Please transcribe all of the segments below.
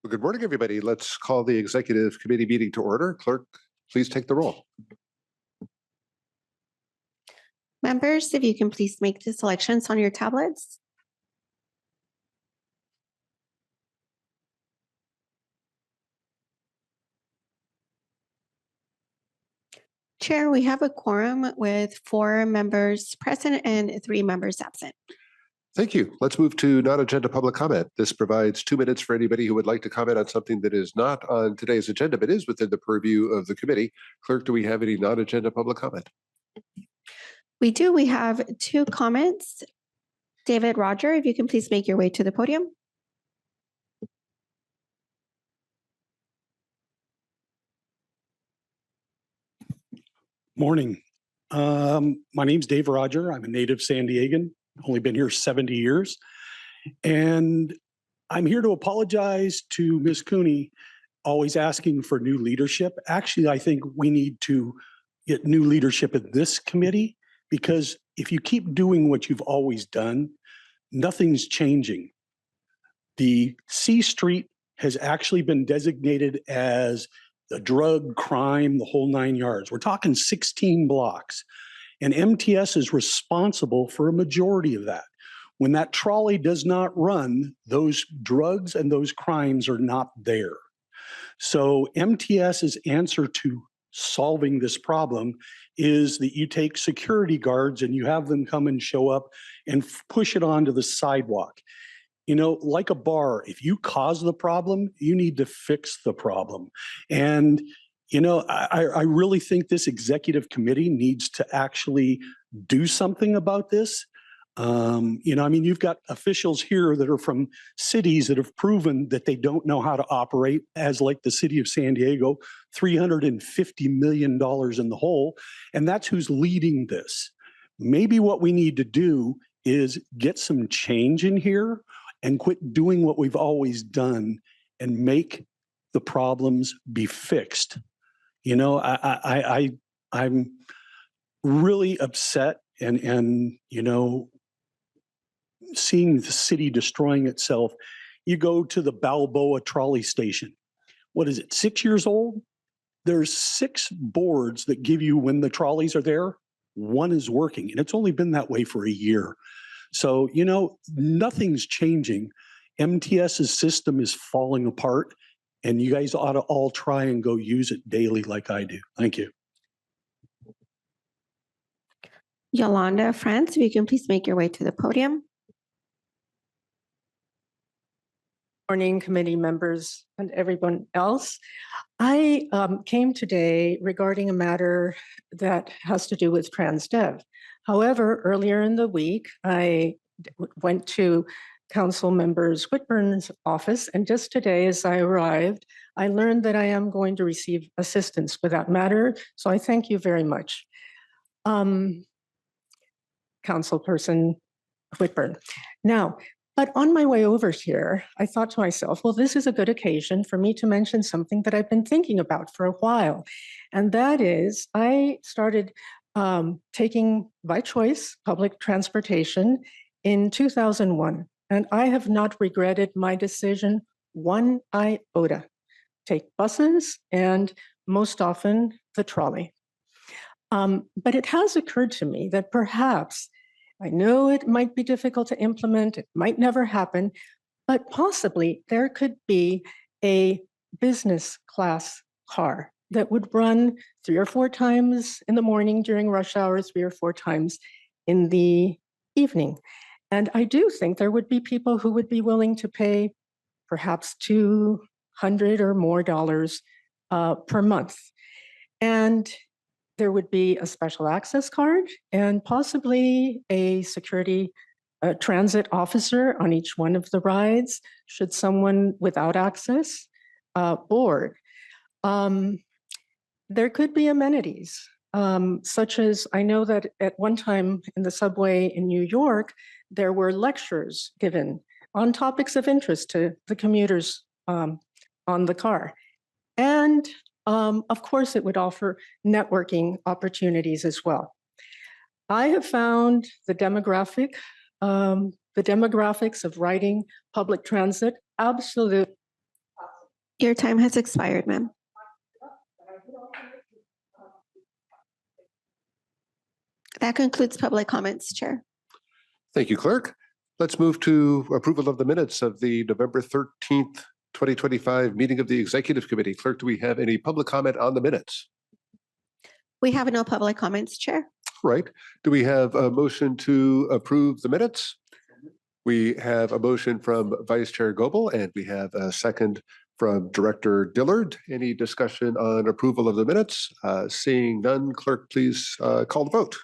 Well, good morning, everybody. Let's call the executive committee meeting to order. Clerk, please take the roll. Members, if you can please make the selections on your tablets. Chair, we have a quorum with 4 members present and 3 members absent. Thank you. Let's move to non-agenda public comment. This provides 2 minutes for anybody who would like to comment on something that is not on today's agenda, but is within the purview of the committee. Clerk, do we have any non-agenda public comment? We do. We have 2 comments. David Roger, if you can please make your way to the podium. Morning. My name's Dave Roger. I'm a native San Diegan. Only been here 70 years. And I'm here to apologize to Ms. Cooney, always asking for new leadership. Actually, I think we need to get new leadership in this committee, because if you keep doing what you've always done, nothing's changing. The C Street has actually been designated as the drug, crime, the whole 9 yards. We're talking 16 blocks. And MTS is responsible for a majority of that. When that trolley does not run, those drugs and those crimes are not there. So MTS's answer to solving this problem is that you take security guards and you have them come and show up and push it onto the sidewalk. You know, like a bar, if you cause the problem, you need to fix the problem. And you know, I really think this executive committee needs to actually do something about this. You know, I mean, you've got officials here that are from cities that have proven that they don't know how to operate, as like the city of San Diego, $350 million in the hole, and that's who's leading this. Maybe what we need to do is get some change in here and quit doing what we've always done and make the problems be fixed. You know, I'm really upset and you know, seeing the city destroying itself. You go to the Balboa trolley station. What is it, 6 years old? There's 6 boards that give you when the trolleys are there. 1 is working, and it's only been that way for a year. So, you know, nothing's changing. MTS's system is falling apart. And you guys ought to all try and go use it daily like I do. Thank you. Yolanda France, if you can please make your way to the podium. Morning, committee members and everyone else. I came today regarding a matter that has to do with TransDev. However, earlier in the week, I went to Council members Whitburn's office, and just today as I arrived, I learned that I am going to receive assistance with that matter, so I thank you very much. Councilperson Whitburn. Now, but on my way over here, I thought to myself, well, this is a good occasion for me to mention something that I've been thinking about for a while, and that is I started taking, by choice, public transportation in 2001. And I have not regretted my decision one iota. Take buses and most often the trolley. But it has occurred to me that perhaps, I know it might be difficult to implement, it might never happen, but possibly there could be a business class car that would run 3 or 4 times in the morning during rush hour, 3 or 4 times in the evening. And I do think there would be people who would be willing to pay perhaps $200 or more per month. And there would be a special access card and possibly a security transit officer on each one of the rides, should someone without access board. There could be amenities, such as, I know that at one time in the subway in New York, there were lectures given on topics of interest to the commuters on the car. And of course, it would offer networking opportunities as well. I have found the demographics of riding public transit absolute Your time has expired, ma'am. That concludes public comments, Chair. Thank you, Clerk. Let's move to approval of the minutes of the November 13th, 2025 meeting of the Executive Committee. Clerk, do we have any public comment on the minutes? We have no public comments, Chair. Right. Do we have a motion to approve the minutes? We have a motion from Vice Chair Goebel, and we have a second from Director Dillard. Any discussion on approval of the minutes? Seeing none, Clerk, please call the vote.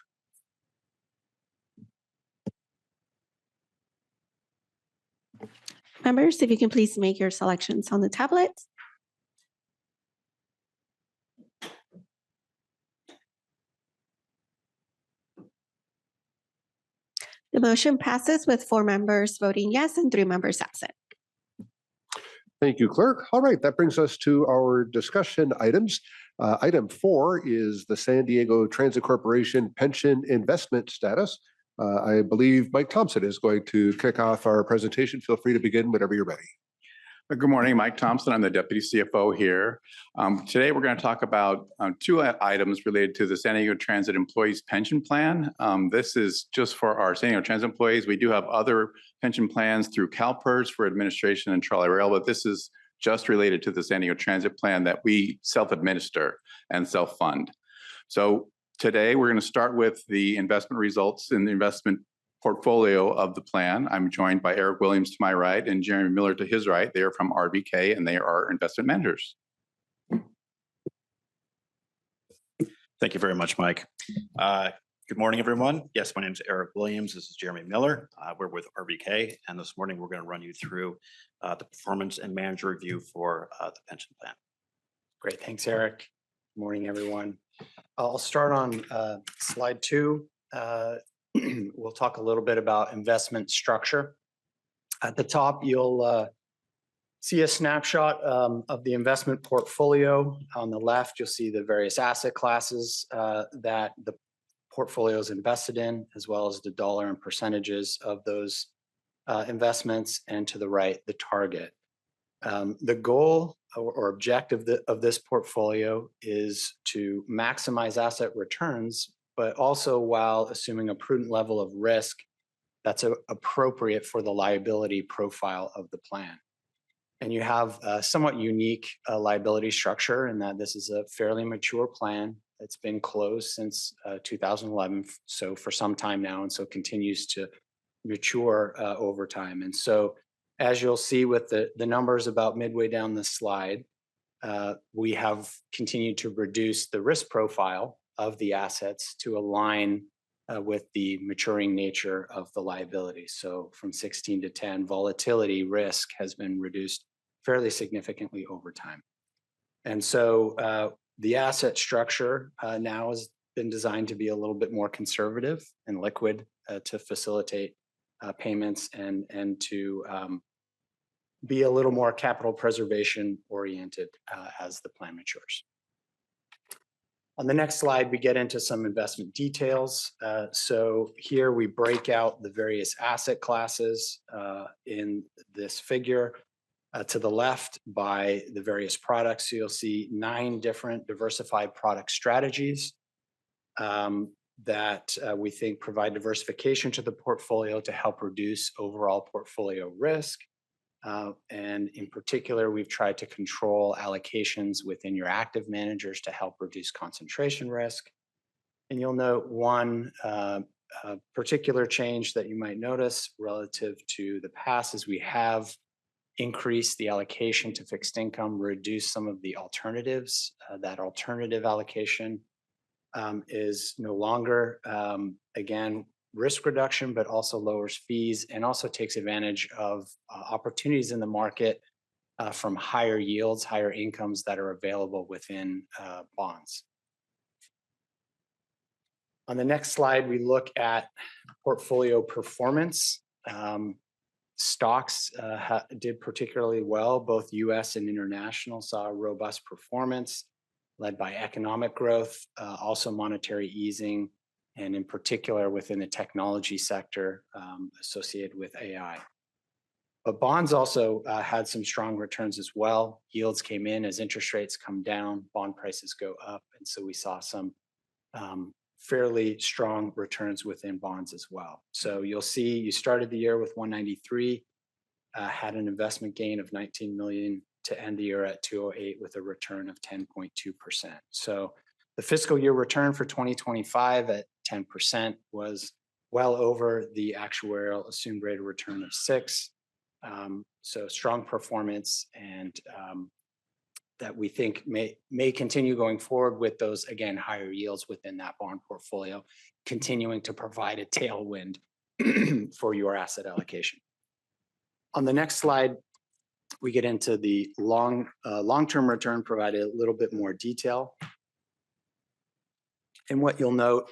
Members, if you can please make your selections on the tablet. The motion passes with 4 members voting yes and 3 members absent. Thank you, Clerk. All right, that brings us to our discussion items. Item 4 is the San Diego Transit Corporation pension investment status. I believe Mike Thompson is going to kick off our presentation. Feel free to begin whenever you're ready. Good morning, Mike Thompson. I'm the Deputy CFO here. Today, we're going to talk about 2 items related to the San Diego Transit Employees Pension Plan. This is just for our San Diego Transit employees. We do have other pension plans through CalPERS for administration and Actuarial, but this is just related to the San Diego Transit Plan that we self-administer and self-fund. So today, we're going to start with the investment results in the investment portfolio of the plan. I'm joined by Erik Williams to my right and Jeremy Miller to his right. They are from RBK and they are investment managers. Thank you very much, Mike. Good morning, everyone. Yes, my name is Erik Williams. This is Jeremy Miller. We're with RBK, and this morning we're going to run you through the performance and manager review for the pension plan. Great, thanks, Erik. Good morning, everyone. I'll start on slide 2. We'll talk a little bit about investment structure. At the top, you'll see a snapshot of the investment portfolio. On the left, you'll see the various asset classes that the portfolio is invested in, as well as the dollar and percentages of those investments, and to the right, the target. The goal or objective of this portfolio is to maximize asset returns, but also while assuming a prudent level of risk that's appropriate for the liability profile of the plan. And you have a somewhat unique liability structure in that this is a fairly mature plan. It's been closed since 2011, so for some time now, and so continues to mature over time. And so as you'll see with the numbers about midway down the slide, we have continued to reduce the risk profile of the assets to align with the maturing nature of the liability. So from 16 to 10, volatility risk has been reduced fairly significantly over time. And so the asset structure now has been designed to be a little bit more conservative and liquid to facilitate payments and to be a little more capital preservation oriented as the plan matures. On the next slide, we get into some investment details. So here we break out the various asset classes in this figure. To the left by the various products, so you'll see 9 different diversified product strategies that we think provide diversification to the portfolio to help reduce overall portfolio risk. And in particular, we've tried to control allocations within your active managers to help reduce concentration risk. And you'll note one particular change that you might notice relative to the past is we have increased the allocation to fixed income, reduce some of the alternatives. That alternative allocation is no longer, again, risk reduction, but also lowers fees and also takes advantage of opportunities in the market from higher yields, higher incomes that are available within bonds. On the next slide, we look at portfolio performance. Stocks did particularly well. Both US and international saw robust performance led by economic growth, also monetary easing, and in particular within the technology sector associated with AI. But bonds also had some strong returns as well. Yields came in as interest rates come down, bond prices go up. And so we saw some fairly strong returns within bonds as well. So you'll see you started the year with 193, had an investment gain of 19 million to end the year at 208 with a return of 10.2%. So the fiscal year return for 2025 at 10% was well over the actuarial assumed rate of return of 6. So strong performance, and that we think may continue going forward with those, again, higher yields within that bond portfolio, continuing to provide a tailwind for your asset allocation. On the next slide, we get into the long-term return, provided a little bit more detail. And what you'll note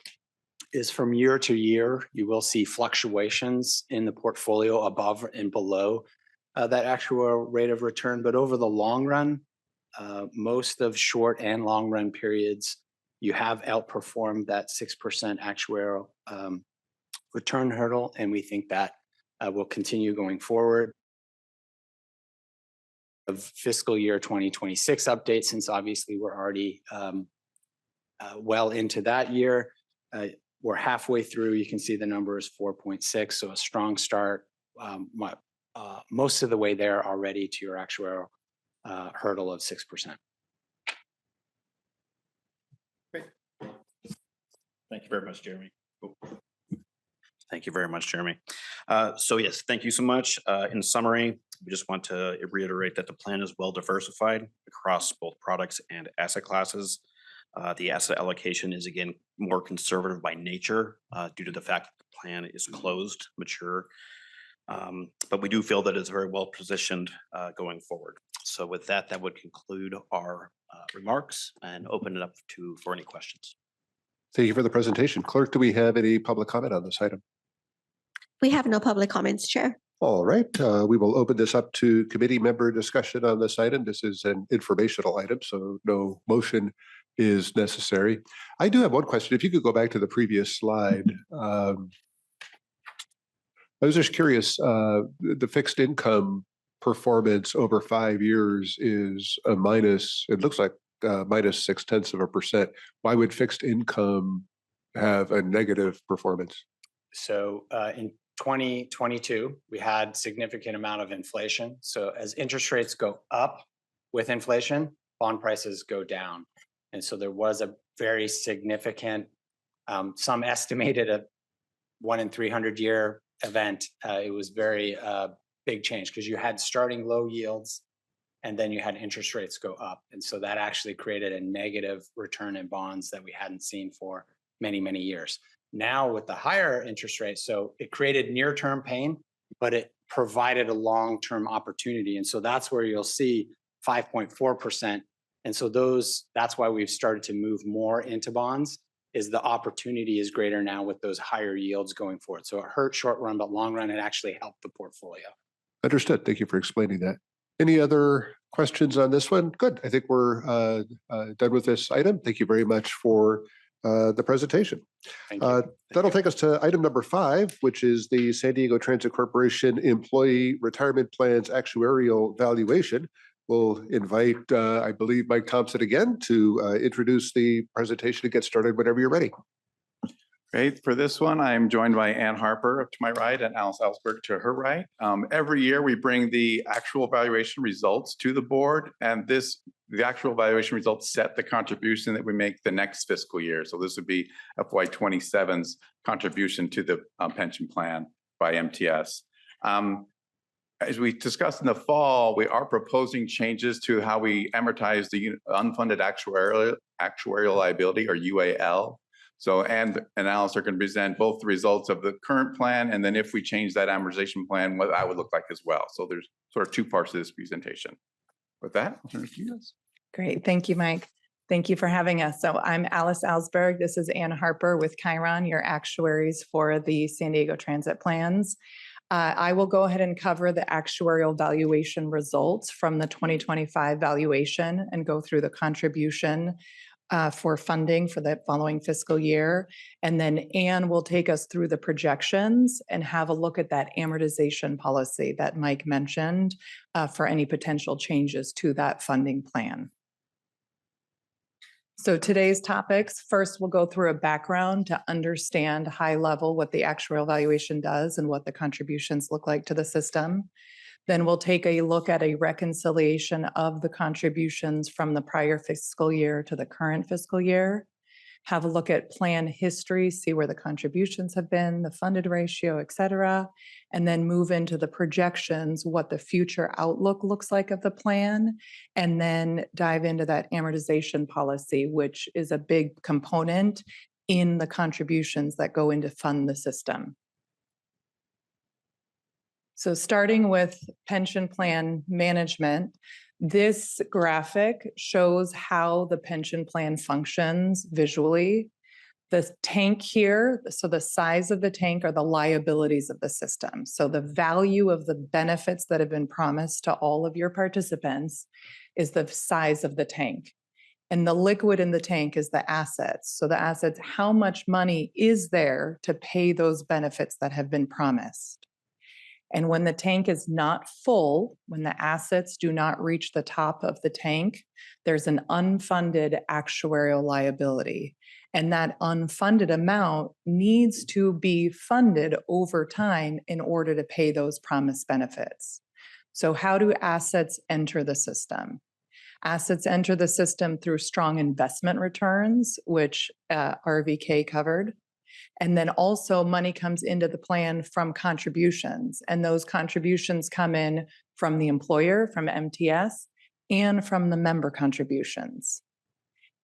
is from year to year, you will see fluctuations in the portfolio above and below that actual rate of return. But over the long run, most of short and long run periods, you have outperformed that 6% actuarial return hurdle. And we think that will continue going forward. Of fiscal year 2026 update, since obviously we're already well into that year. We're halfway through. You can see the number is 4.6, so a strong start. Most of the way there already to your actuarial hurdle of 6%. Great. Thank you very much, Jeremy. Thank you very much, Jeremy. So yes, thank you so much. In summary, we just want to reiterate that the plan is well diversified across both products and asset classes. The asset allocation is, again, more conservative by nature due to the fact that the plan is closed, mature. But we do feel that it's very well positioned going forward. So with that, that would conclude our remarks and open it up for any questions. Thank you for the presentation. Clerk, do we have any public comment on this item? We have no public comments, Chair. All right, we will open this up to committee member discussion on this item. This is an informational item, so no motion is necessary. I do have one question. If you could go back to the previous slide. I was just curious, the fixed income performance over 5 years is a minus, it looks like minus 0.6%. Why would fixed income have a negative performance? So in 2022, we had significant amount of inflation. So as interest rates go up with inflation, bond prices go down. And so there was a very significant, some estimated a 1 in 300 year event. It was very big change because you had starting low yields and then you had interest rates go up. And so that actually created a negative return in bonds that we hadn't seen for many, many years. Now with the higher interest rates, so it created near-term pain, but it provided a long-term opportunity. And so that's where you'll see 5.4%. And so that's why we've started to move more into bonds, is the opportunity is greater now with those higher yields going forward. So it hurt short run, but long run, it actually helped the portfolio. Understood. Thank you for explaining that. Any other questions on this one? Good. I think we're done with this item. Thank you very much for the presentation. Thank you. That'll take us to item number 5, which is the San Diego Transit Corporation Employee Retirement Plans Actuarial Valuation. We'll invite, I believe, Mike Thompson again to introduce the presentation and get started whenever you're ready. Great. For this one, I'm joined by Ann Harper up to my right and Alsberghe to her right. Every year we bring the actual valuation results to the board, and the actual valuation results set the contribution that we make the next fiscal year. So this would be FY27's contribution to the pension plan by MTS. As we discussed in the fall, we are proposing changes to how we amortize the unfunded actuarial liability, or UAL. So, and Alice are going to present both the results of the current plan, and then if we change that amortization plan, what that would look like as well. So there's sort of 2 parts to this presentation. With that, I'll turn it to you guys. Great. Thank you, Mike. Thank you for having us. So I'm Alice Alsberghe. This is Ann Harper with Cheiron, your actuaries for the San Diego Transit plans. I will go ahead and cover the actuarial valuation results from the 2025 valuation and go through the contribution for funding for the following fiscal year. And then Anne will take us through the projections and have a look at that amortization policy that Mike mentioned for any potential changes to that funding plan. So today's topics, first we'll go through a background to understand high level what the actuarial valuation does and what the contributions look like to the system. Then we'll take a look at a reconciliation of the contributions from the prior fiscal year to the current fiscal year. Have a look at plan history, see where the contributions have been, the funded ratio, et cetera, and then move into the projections, what the future outlook looks like of the plan, and then dive into that amortization policy, which is a big component in the contributions that go into fund the system. So starting with pension plan management, this graphic shows how the pension plan functions visually. The tank here, so the size of the tank are the liabilities of the system. So the value of the benefits that have been promised to all of your participants is the size of the tank. And the liquid in the tank is the assets. So the assets, how much money is there to pay those benefits that have been promised? And when the tank is not full, when the assets do not reach the top of the tank, there's an unfunded actuarial liability. And that unfunded amount needs to be funded over time in order to pay those promised benefits. So how do assets enter the system? Assets enter the system through strong investment returns, which RVK covered. And then also money comes into the plan from contributions. And those contributions come in from the employer, from MTS, and from the member contributions.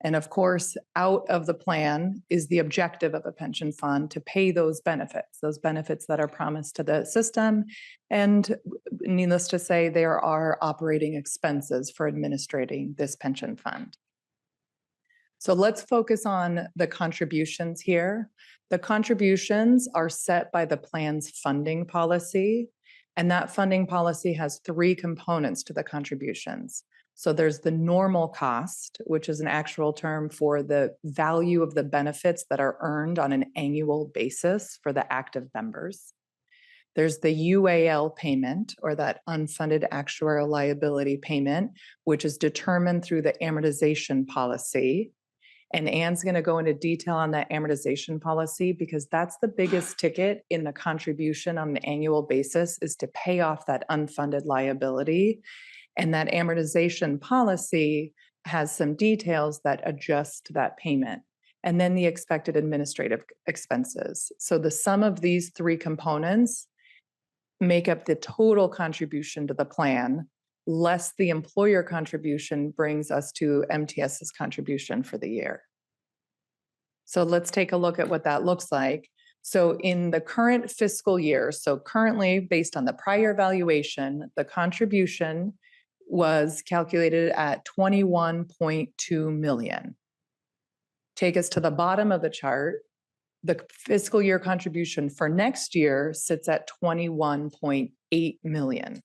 And of course, out of the plan is the objective of a pension fund to pay those benefits that are promised to the system. And needless to say, there are operating expenses for administrating this pension fund. So let's focus on the contributions here. The contributions are set by the plan's funding policy, and that funding policy has three components to the contributions. So there's the normal cost, which is an actual term for the value of the benefits that are earned on an annual basis for the active members. There's the UAL payment, or that unfunded actuarial liability payment, which is determined through the amortization policy. And Anne's going to go into detail on that amortization policy because that's the biggest ticket in the contribution on an annual basis, is to pay off that unfunded liability. And that amortization policy has some details that adjust that payment. And then the expected administrative expenses. So the sum of these three components make up the total contribution to the plan, less the employer contribution brings us to MTS's contribution for the year. So let's take a look at what that looks like. So in the current fiscal year, so currently based on the prior valuation, the contribution was calculated at 21.2 million. Take us to the bottom of the chart. The fiscal year contribution for next year sits at 21.8 million.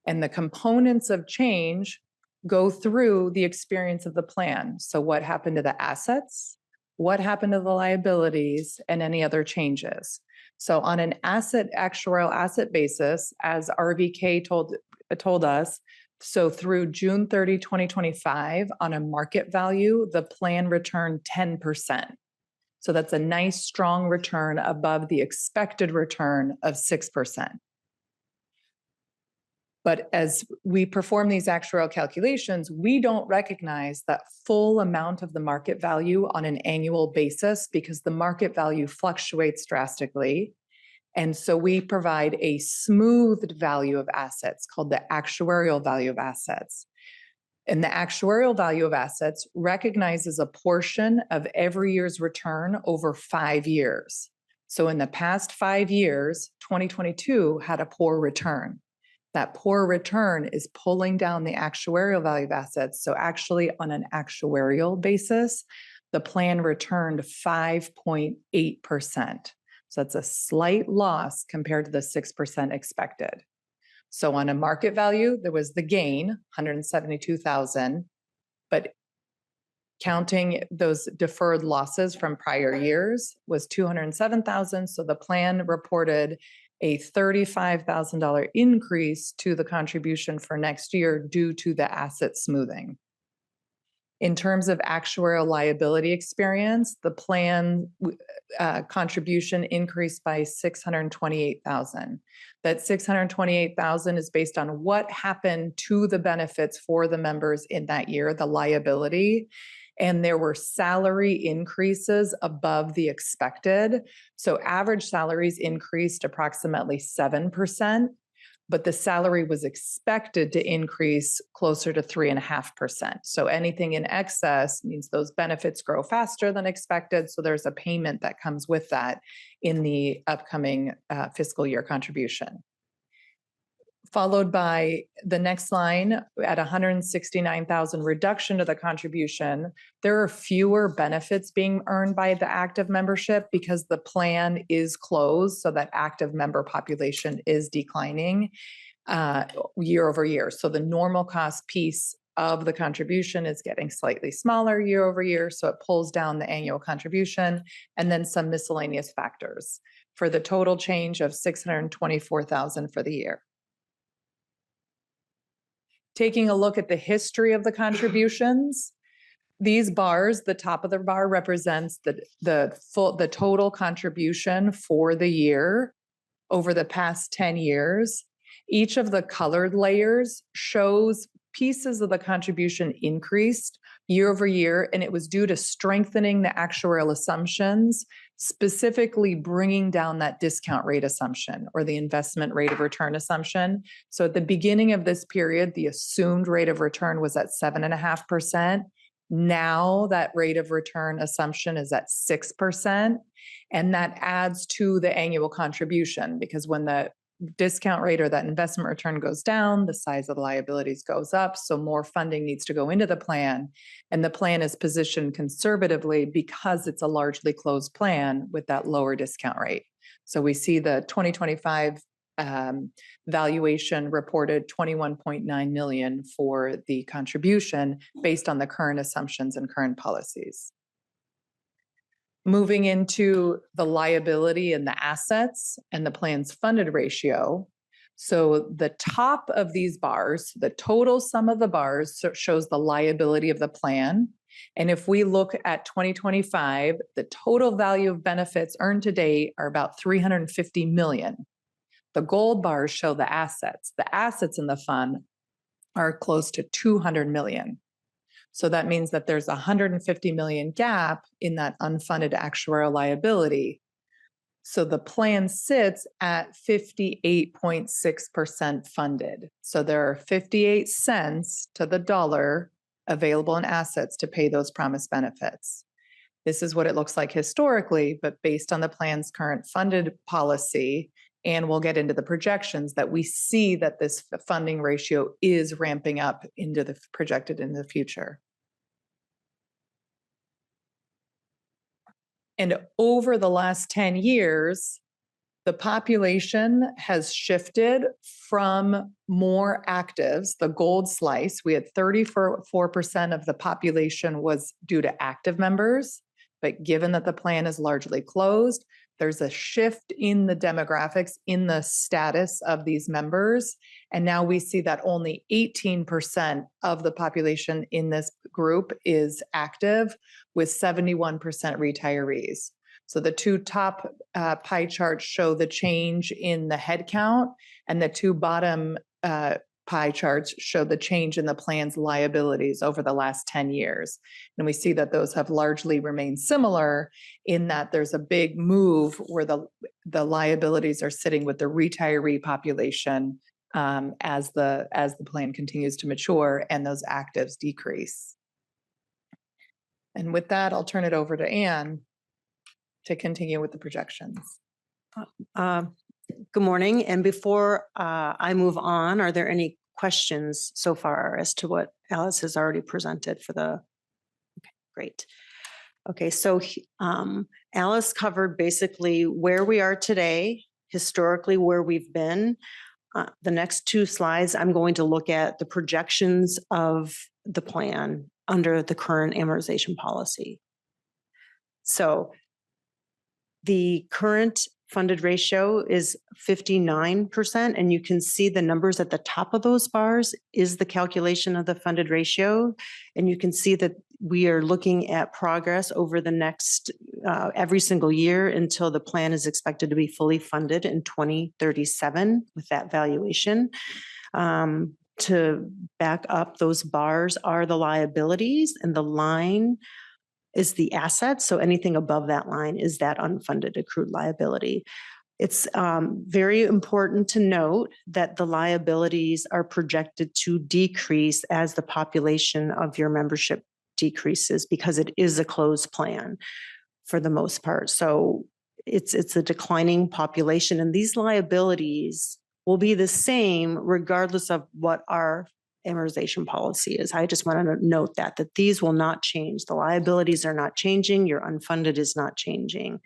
And the components of change go through the experience of the plan. So what happened to the assets, what happened to the liabilities, and any other changes. So on an actuarial asset basis, as RVK told us, so through June 30, 2025, on a market value, the plan returned 10%. So that's a nice strong return above the expected return of 6%. But as we perform these actuarial calculations, we don't recognize that full amount of the market value on an annual basis because the market value fluctuates drastically. And so we provide a smoothed value of assets called the actuarial value of assets. And the actuarial value of assets recognizes a portion of every year's return over 5 years. So in the past 5 years, 2022 had a poor return. That poor return is pulling down the actuarial value of assets. So actually on an actuarial basis, the plan returned 5.8%. So that's a slight loss compared to the 6% expected. So on a market value, there was the gain, 172,000, but Counting those deferred losses from prior years was $207,000. So the plan reported a $35,000 increase to the contribution for next year due to the asset smoothing. In terms of actuarial liability experience, the plan contribution increased by $628,000. That $628,000 is based on what happened to the benefits for the members in that year, the liability. And there were salary increases above the expected. So average salaries increased approximately 7%, but the salary was expected to increase closer to 3.5%. So anything in excess means those benefits grow faster than expected. So there's a payment that comes with that in the upcoming fiscal year contribution. Followed by the next line at 169,000 reduction to the contribution. There are fewer benefits being earned by the active membership because the plan is closed, so that active member population is declining year over year. So the normal cost piece of the contribution is getting slightly smaller year over year, so it pulls down the annual contribution, and then some miscellaneous factors for the total change of $624,000 for the year. Taking a look at the history of the contributions, these bars, the top of the bar represents the total contribution for the year over the past 10 years. Each of the colored layers shows pieces of the contribution increased year over year, and it was due to strengthening the actuarial assumptions, specifically bringing down that discount rate assumption or the investment rate of return assumption. So at the beginning of this period, the assumed rate of return was at 7.5%. Now that rate of return assumption is at 6%, and that adds to the annual contribution, because when the discount rate or that investment return goes down, the size of the liabilities goes up, so more funding needs to go into the plan, and the plan is positioned conservatively because it's a largely closed plan with that lower discount rate. So we see the 2025 valuation reported $21.9 million for the contribution based on the current assumptions and current policies. Moving into the liability and the assets and the plan's funded ratio. So the top of these bars, the total sum of the bars shows the liability of the plan. And if we look at 2025, the total value of benefits earned to date are about $350 million. The gold bars show the assets. The assets in the fund are close to $200 million. So that means that there's a $150 million gap in that unfunded actuarial liability. So the plan sits at 58.6% funded. So there are 58 cents to the dollar available in assets to pay those promised benefits. This is what it looks like historically, but based on the plan's current funded policy, and we'll get into the projections, that we see that this funding ratio is ramping up into the projected in the future. And over the last 10 years, the population has shifted from more actives, the gold slice. We had 34% of the population was due to active members, but given that the plan is largely closed, there's a shift in the demographics, in the status of these members. And now we see that only 18% of the population in this group is active, with 71% retirees. So the two top pie charts show the change in the head count, and the two bottom pie charts show the change in the plan's liabilities over the last 10 years. And we see that those have largely remained similar in that there's a big move where the liabilities are sitting with the retiree population as the plan continues to mature and those actives decrease. And with that, I'll turn it over to Anne to continue with the projections. Good morning. And before I move on, are there any questions so far as to what Alice has already presented for the? Okay, great. Okay, so Alice covered basically where we are today, historically where we've been. The next two slides, I'm going to look at the projections of the plan under the current amortization policy. So the current funded ratio is 59%, and you can see the numbers at the top of those bars is the calculation of the funded ratio. And you can see that we are looking at progress over the next, every single year until the plan is expected to be fully funded in 2037 with that valuation. To back up, those bars are the liabilities, and the line is the asset. So anything above that line is that unfunded accrued liability. It's very important to note that the liabilities are projected to decrease as the population of your membership decreases, because it is a closed plan for the most part. So it's a declining population, and these liabilities will be the same regardless of what our amortization policy is. I just want to note that these will not change. The liabilities are not changing. Your unfunded is not changing.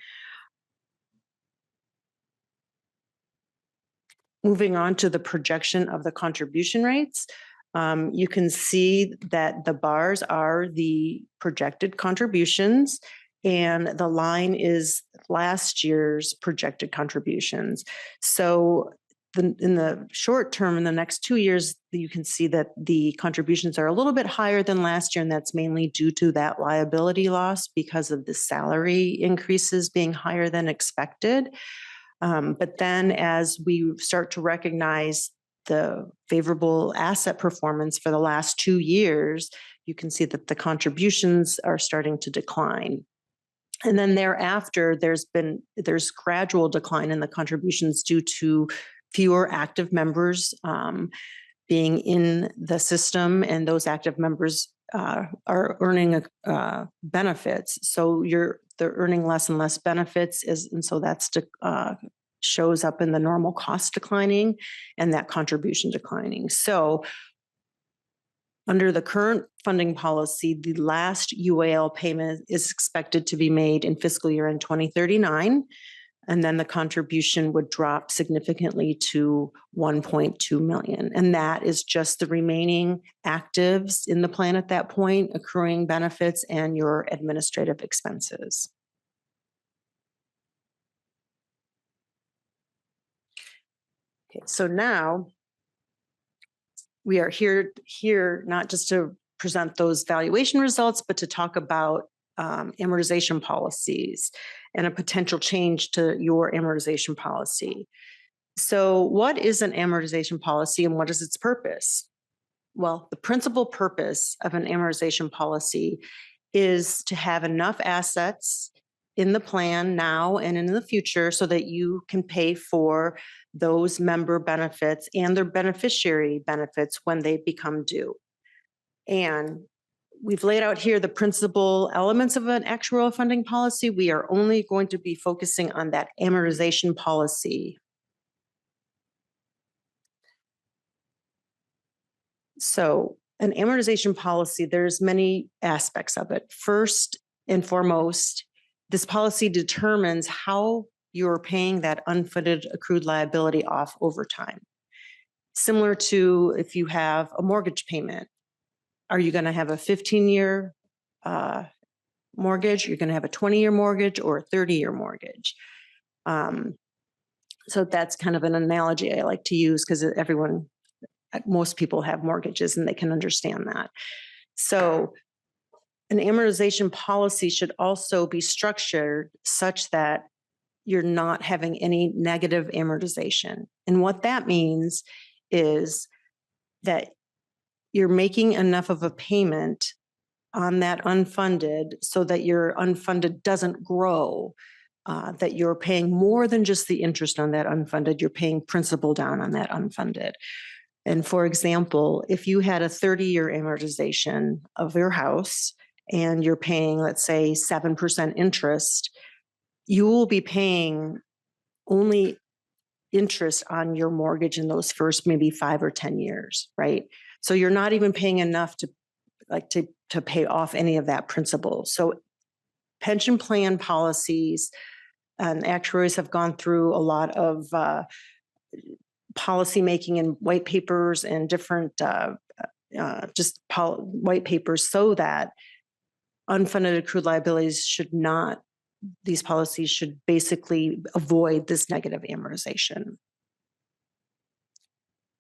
Moving on to the projection of the contribution rates, you can see that the bars are the projected contributions, and the line is last year's projected contributions. So in the short term, in the next 2 years, you can see that the contributions are a little bit higher than last year, and that's mainly due to that liability loss because of the salary increases being higher than expected. But then as we start to recognize the favorable asset performance for the last 2 years, you can see that the contributions are starting to decline. And then thereafter, there's gradual decline in the contributions due to fewer active members being in the system, and those active members are earning benefits. So they're earning less and less benefits, and so that's shows up in the normal cost declining and that contribution declining. So under the current funding policy, the last UAL payment is expected to be made in fiscal year in 2039. And then the contribution would drop significantly to 1.2 million. And that is just the remaining actives in the plan at that point, accruing benefits and your administrative expenses. Okay, so now we are here not just to present those valuation results, but to talk about amortization policies and a potential change to your amortization policy. So what is an amortization policy and what is its purpose? Well, the principal purpose of an amortization policy is to have enough assets in the plan now and in the future so that you can pay for those member benefits and their beneficiary benefits when they become due. And we've laid out here the principal elements of an actuarial funding policy. We are only going to be focusing on that amortization policy. So an amortization policy, there's many aspects of it. First and foremost, this policy determines how you're paying that unfunded accrued liability off over time. Similar to if you have a mortgage payment. Are you going to have a 15-year mortgage? You're going to have a 20-year mortgage or a 30-year mortgage. So that's kind of an analogy I like to use because most people have mortgages and they can understand that. So an amortization policy should also be structured such that you're not having any negative amortization. And what that means is that you're making enough of a payment on that unfunded so that your unfunded doesn't grow, that you're paying more than just the interest on that unfunded, you're paying principal down on that unfunded. And for example, if you had a 30-year amortization of your house and you're paying, let's say, 7% interest, you will be paying only interest on your mortgage in those first maybe 5 or 10 years, right? So you're not even paying enough to pay off any of that principal. So pension plan policies and actuaries have gone through a lot of policy making and white papers and different white papers so that unfunded accrued liabilities should not, these policies should basically avoid this negative amortization.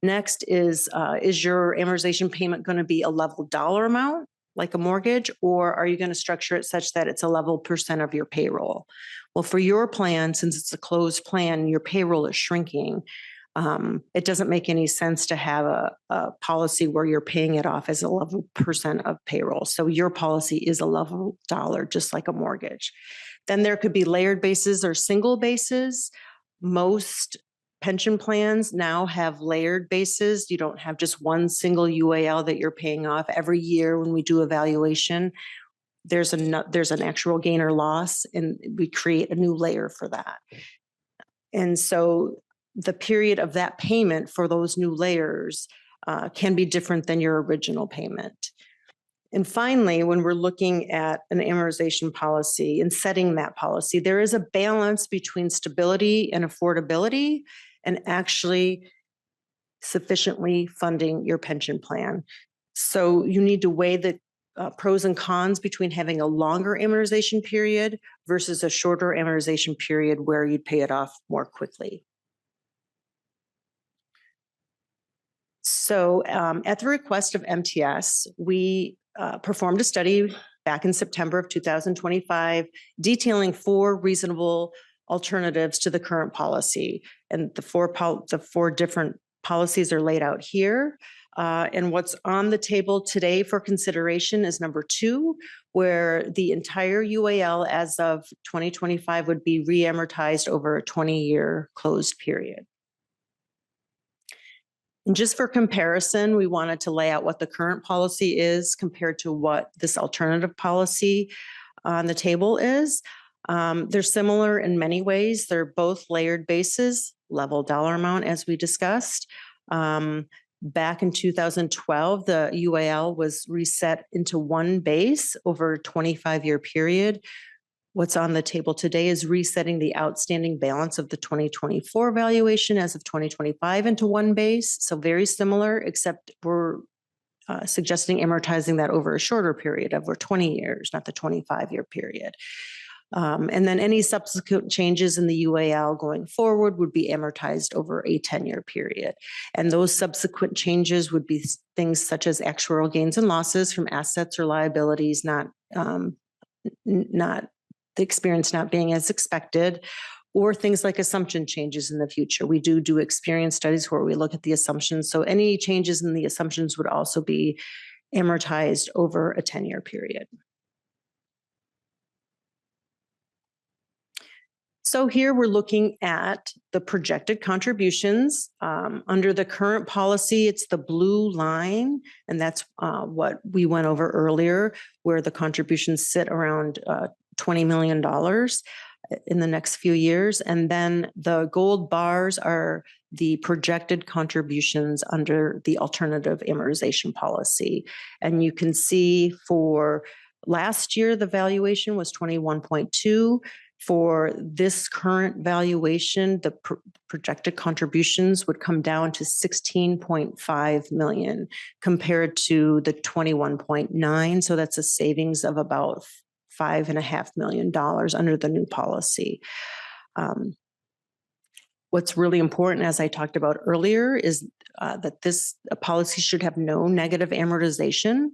Next is your amortization payment going to be a level dollar amount like a mortgage, or are you going to structure it such that it's a level percent of your payroll? Well, for your plan, since it's a closed plan, your payroll is shrinking. It doesn't make any sense to have a policy where you're paying it off as a level percent of payroll. So your policy is a level dollar, just like a mortgage. Then there could be layered bases or single bases. Most pension plans now have layered bases. You don't have just one single UAL that you're paying off every year. When we do evaluation, there's an actual gain or loss, and we create a new layer for that. And so the period of that payment for those new layers can be different than your original payment. And finally, when we're looking at an amortization policy and setting that policy, there is a balance between stability and affordability and actually sufficiently funding your pension plan. So you need to weigh the pros and cons between having a longer amortization period versus a shorter amortization period where you'd pay it off more quickly. So at the request of MTS, we performed a study back in September of 2025, detailing 4 reasonable alternatives to the current policy. And the four different policies are laid out here. And what's on the table today for consideration is number 2, where the entire UAL as of 2025 would be re-amortized over a 20-year closed period. And just for comparison, we wanted to lay out what the current policy is compared to what this alternative policy on the table is. They're similar in many ways. They're both layered bases, level dollar amount, as we discussed. Back in 2012, the UAL was reset into one base over a 25-year period. What's on the table today is resetting the outstanding balance of the 2024 valuation as of 2025 into one base. So very similar, except we're suggesting amortizing that over a shorter period, over 20 years, not the 25-year period. And then any subsequent changes in the UAL going forward would be amortized over a 10-year period. And those subsequent changes would be things such as actuarial gains and losses from assets or liabilities, not the experience not being as expected, or things like assumption changes in the future. We do experience studies where we look at the assumptions. So any changes in the assumptions would also be amortized over a 10-year period. So here we're looking at the projected contributions. Under the current policy, it's the blue line, and that's what we went over earlier, where the contributions sit around $20 million in the next few years. And then the gold bars are the projected contributions under the alternative amortization policy. And you can see for last year, the valuation was 21.2. For this current valuation, the projected contributions would come down to 16.5 million compared to the 21.9. So that's a savings of about $5.5 million under the new policy. What's really important, as I talked about earlier, is that this policy should have no negative amortization.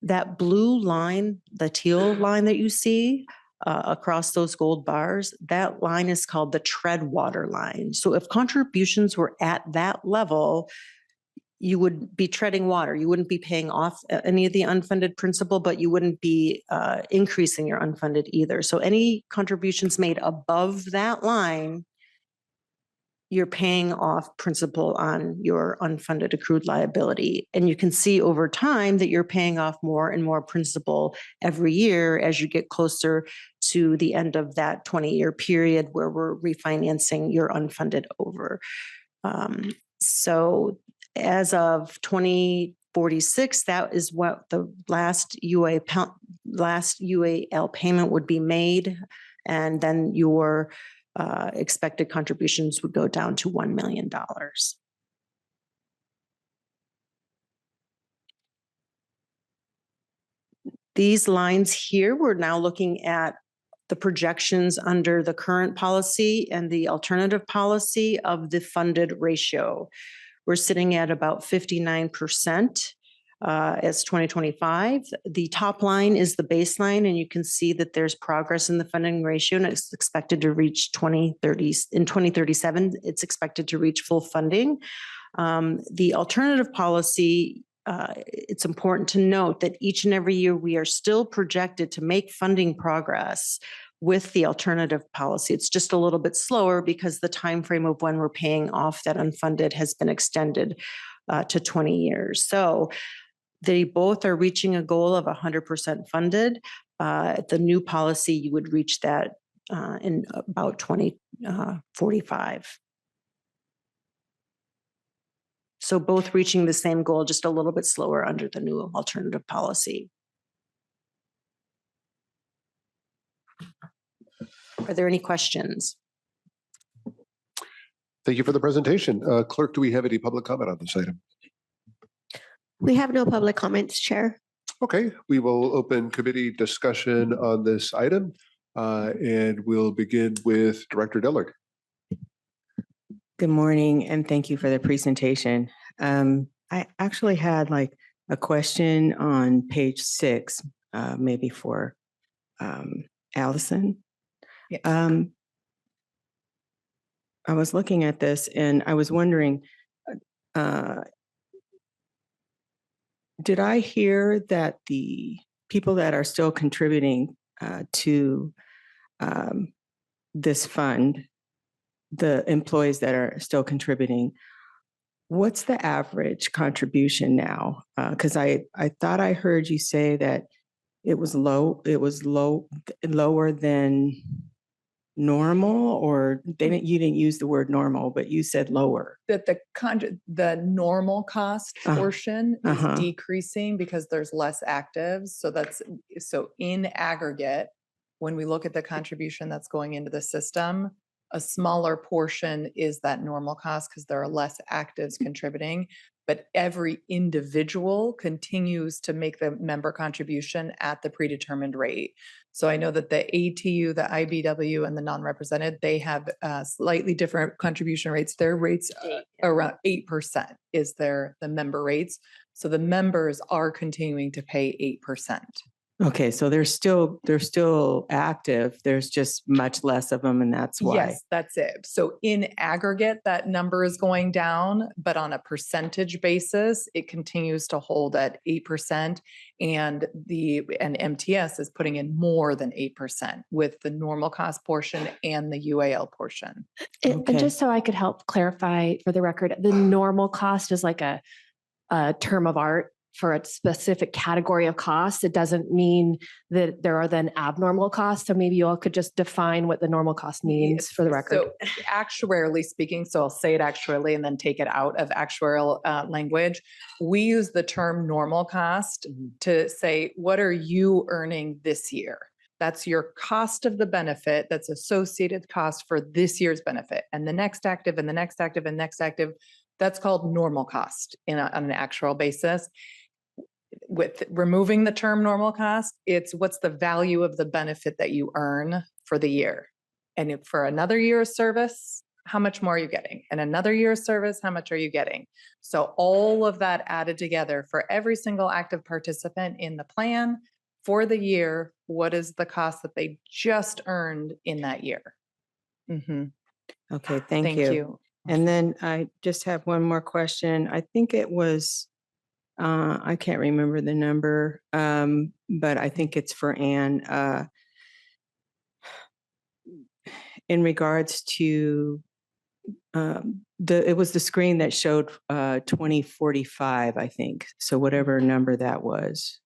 That blue line, the teal line that you see across those gold bars, that line is called the tread water line. So if contributions were at that level, you would be treading water. You wouldn't be paying off any of the unfunded principal, but you wouldn't be increasing your unfunded either. So any contributions made above that line, you're paying off principal on your unfunded accrued liability. And you can see over time that you're paying off more and more principal every year as you get closer to the end of that 20-year period where we're refinancing your unfunded over. So as of 2046, that is what the last UAL payment would be made. And then your expected contributions would go down to $1 million. These lines here, we're now looking at the projections under the current policy and the alternative policy of the funded ratio. We're sitting at about 59% as 2025. The top line is the baseline, and you can see that there's progress in the funding ratio, and it's expected to reach 2030. In 2037, it's expected to reach full funding. The alternative policy, it's important to note that each and every year we are still projected to make funding progress with the alternative policy. It's just a little bit slower because the time frame of when we're paying off that unfunded has been extended to 20 years. So they both are reaching a goal of 100% funded. The new policy, you would reach that in about 2045. So both reaching the same goal, just a little bit slower under the new alternative policy. Are there any questions? Thank you for the presentation. Clerk, do we have any public comment on this item? We have no public comments, Chair. Okay, we will open committee discussion on this item, and we'll begin with Director Dillard. Good morning, and thank you for the presentation. I actually had like a question on page 6, maybe for Allison. Yes. I was looking at this and I was wondering, did I hear that the people that are still contributing to this fund, the employees that are still contributing, what's the average contribution now? Because I thought I heard you say that it was lower than normal, or you didn't use the word normal, but you said lower. That the normal cost portion is decreasing because there's less actives. So in aggregate, when we look at the contribution that's going into the system, a smaller portion is that normal cost because there are less actives contributing, but every individual continues to make the member contribution at the predetermined rate. So I know that the ATU, the IBW, and the non-represented, they have slightly different contribution rates. Their rates around 8% is the member rates. So the members are continuing to pay 8%. Okay, so they're still active. There's just much less of them, and that's why. Yes, that's it. So in aggregate, that number is going down, but on a percentage basis, it continues to hold at 8%. And MTS is putting in more than 8% with the normal cost portion and the UAL portion. And just so I could help clarify for the record, the normal cost is like a term of art for a specific category of costs. It doesn't mean that there are then abnormal costs. So maybe you all could just define what the normal cost means for the record. So actuarially speaking, so I'll say it actuarially and then take it out of actuarial language. We use the term normal cost to say, what are you earning this year? That's your cost of the benefit that's associated cost for this year's benefit. And the next active and the next active and next active, that's called normal cost on an actual basis. With removing the term normal cost, it's what's the value of the benefit that you earn for the year. And if for another year of service, how much more are you getting? And another year of service, how much are you getting? So all of that added together for every single active participant in the plan for the year, what is the cost that they just earned in that year? Okay, thank you. And then I just have one more question. I think it was, I can't remember the number, but I think it's for Anne. In regards to it was the screen that showed 2045, I think. So whatever number that was.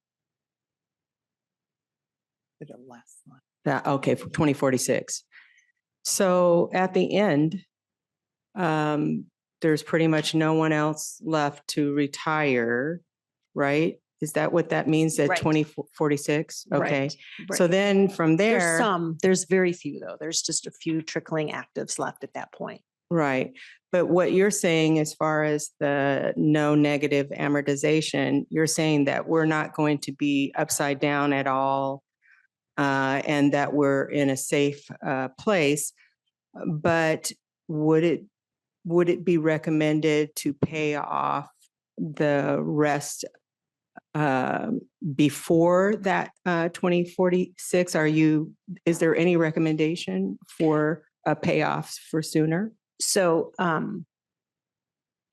That okay, for 2046. So at the end, there's pretty much no one else left to retire, right? Is that what that means at 2046? Okay. Right. So then from there. There's very few though. There's just a few trickling actives left at that point. Right. But what you're saying as far as the no negative amortization, you're saying that we're not going to be upside down at all, and that we're in a safe place. But would it be recommended to pay off the rest before that 2046? Is there any recommendation for payoffs for sooner? So,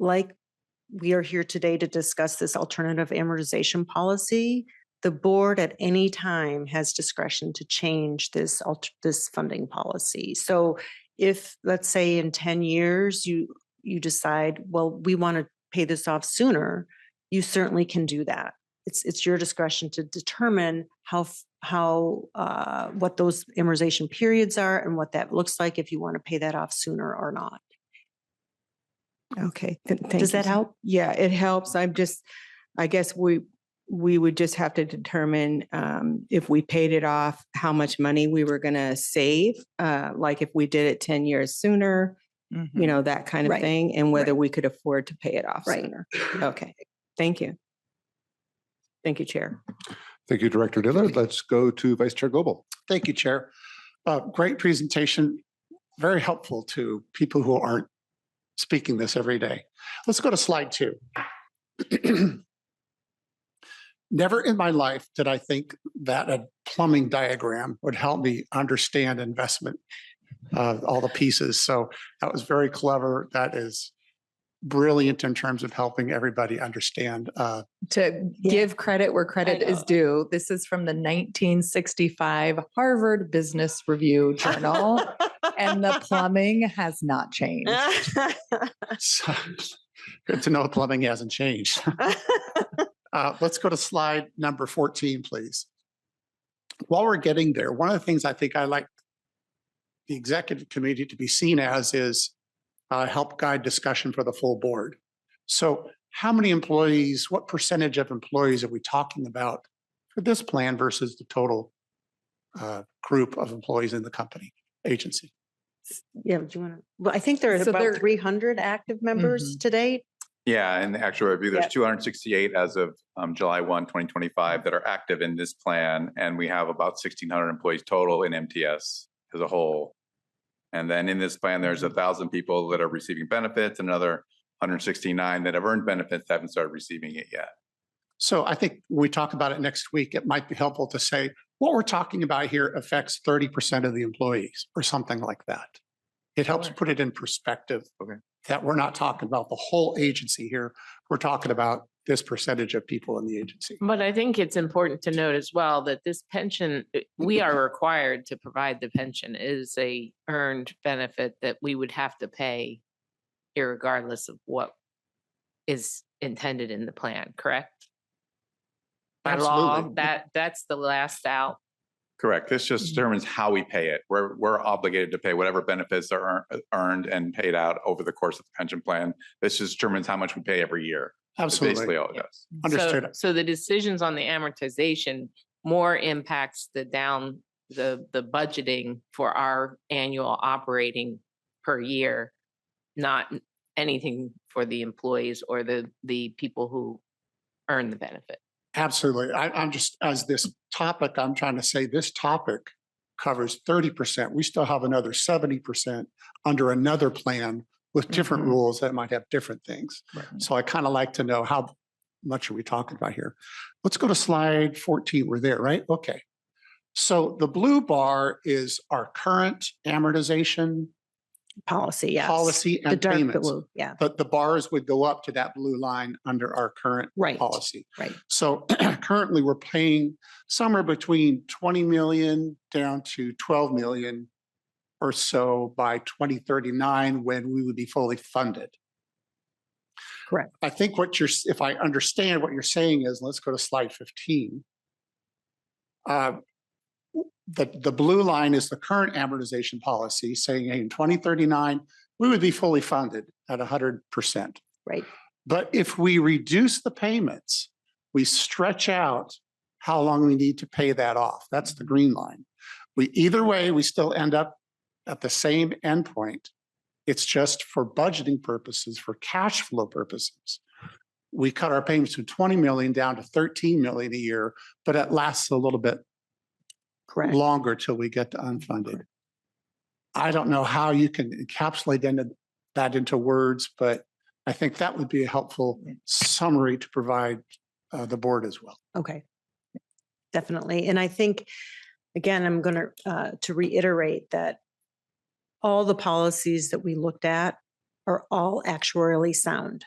like we are here today to discuss this alternative amortization policy, the board at any time has discretion to change this funding policy. So if, let's say in 10 years, you decide, well, we want to pay this off sooner, you certainly can do that. It's your discretion to determine what those amortization periods are and what that looks like if you want to pay that off sooner or not. Okay. Does that help? Yeah, it helps. I guess we would just have to determine if we paid it off, how much money we were going to save, like if we did it 10 years sooner, that kind of Right. thing, and whether Right. we could afford to pay it off Right. sooner. Okay. Thank you. Thank you, Chair. Thank you, Director Dillard. Let's go to Vice Chair Goebel. Thank you, Chair. Great presentation. Very helpful to people who aren't speaking this every day. Let's go to slide 2. Never in my life did I think that a plumbing diagram would help me understand investment, all the pieces. So that was very clever. That is brilliant in terms of helping everybody understand. To give credit where credit is due, this is from the 1965 Harvard Business Review Journal, and the plumbing has not changed. So, good to know plumbing hasn't changed. Let's go to slide number 14, please. While we're getting there, one of the things I think I like the executive committee to be seen as is help guide discussion for the full board. So how many employees, what percentage of employees are we talking about for this plan versus the total group of employees in the company, agency? Yeah, do you want to? Well, I think there are So about there- 300 active members to date. Yeah, in the actual review, there's Yep. 268 as of July 1, 2025 that are active in this plan. And we have about 1,600 employees total in MTS as a whole. And then in this plan, there's 1,000 people that are receiving benefits, and another 169 that have earned benefits that haven't started receiving it yet. So I think when we talk about it next week, it might be helpful to say what we're talking about here affects 30% of the employees or something like that. It helps put it in perspective. Okay. That we're not talking about the whole agency here. We're talking about this percentage of people in the agency. But I think it's important to note as well that this pension, we are required to provide the pension. It is a earned benefit that we would have to pay irregardless of what is intended in the plan, correct? By law, Absolutely. that's the last out. Correct. This just determines how we pay it. We're obligated to pay whatever benefits are earned and paid out over the course of the pension plan. This just determines how much we pay every year. That's basically Absolutely. all it does. Understood. So the decisions on the amortization more impacts the budgeting for our annual operating per year, not anything for the employees or the people who earn the benefit. Absolutely. I'm just, as this topic, I'm trying to say this topic covers 30%. We still have another 70% under another plan with different rules that might have different things. Right. So I kind of like to know how much are we talking about here. Let's go to slide 14. We're there, right? Okay. So the blue bar is our current amortization Policy, yes. policy The and dark payments. blue, yeah. But the bars would go up to that blue line under our current Right. policy. Right. So currently we're paying somewhere between 20 million down to 12 million or so by 2039 when we would be fully funded. Correct. I think if I understand what you're saying is, let's go to slide 15. The blue line is the current amortization policy saying hey, in 2039, we would be fully funded at 100%. Right. But if we reduce the payments, we stretch out how long we need to pay that off. That's the green line. Either way, we still end up at the same endpoint It's just for budgeting purposes, for cash flow purposes. We cut our payments from 20 million down to 13 million a year, but it lasts a little bit Correct. longer till we get to unfunded. I don't know how you can encapsulate that into words, but I think that would be a helpful summary to provide the board as well. Okay. Definitely. And I think, again, I'm going to reiterate that all the policies that we looked at are all actuarially sound.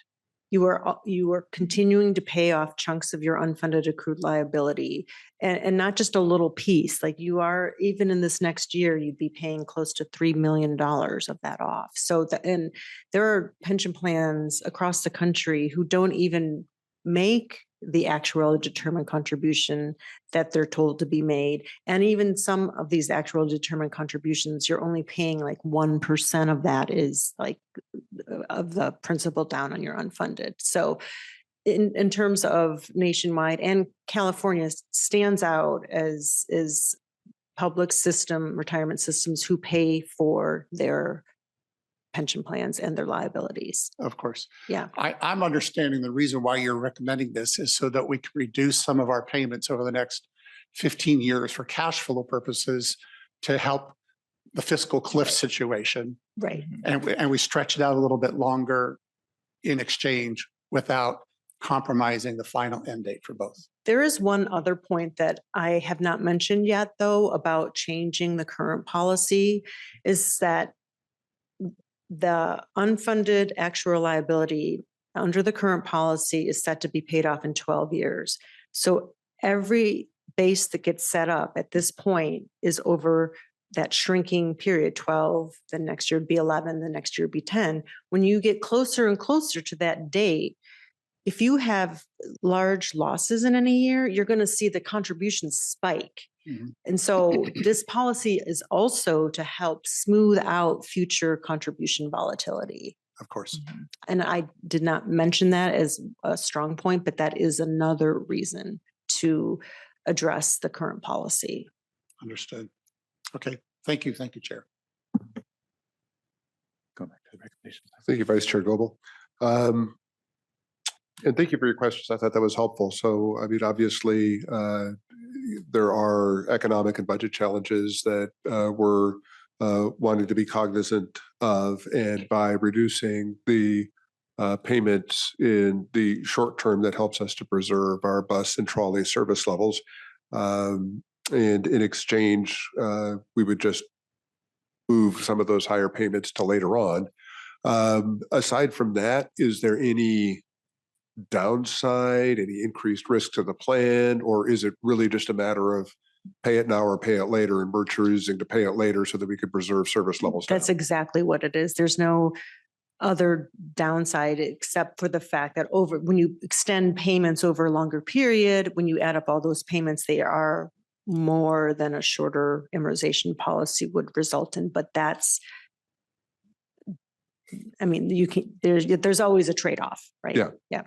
You are continuing to pay off chunks of your unfunded accrued liability, and not just a little piece. Like you are, even in this next year, you'd be paying close to $3 million of that off. So and there are pension plans across the country who don't even make the actuarially determined contribution that they're told to be made. And even some of these actuarially determined contributions, you're only paying like 1% of that is like of the principal down on your unfunded. So in terms of nationwide, and California stands out as public system, retirement systems who pay for their pension plans and their liabilities. Of course. Yeah. I'm understanding the reason why you're recommending this is so that we can reduce some of our payments over the next 15 years for cash flow purposes to help the fiscal cliff situation. Right. And we stretch it out a little bit longer in exchange without compromising the final end date for both. There is one other point that I have not mentioned yet, though, about changing the current policy, is that the unfunded actuarial liability under the current policy is set to be paid off in 12 years. So every base that gets set up at this point is over that shrinking period, 12, the next year would be 11, the next year would be 10. When you get closer and closer to that date, if you have large losses in any year, you're going to see the contributions spike. Mm-hmm. And so this policy is also to help smooth out future contribution volatility. Of course. And I did not mention that as a strong point, but that is another reason to address the current policy. Understood. Okay. Thank you. Thank you, Chair. Go back to the recommendations. Thank you, Vice Chair Goebel. And thank you for your questions. I thought that was helpful. So, I mean, obviously, there are economic and budget challenges that we're wanting to be cognizant of. And by reducing the payments in the short term, that helps us to preserve our bus and trolley service levels. And in exchange, we would just move some of those higher payments to later on. Aside from that, is there any downside, any increased risk to the plan, or is it really just a matter of pay it now or pay it later, and we're choosing to pay it later so that we could preserve service levels? That's exactly what it is. There's no other downside except for the fact that when you extend payments over a longer period, when you add up all those payments, they are more than a shorter amortization policy would result in. But that's, I mean, there's always a trade-off, right? Yeah. Yeah.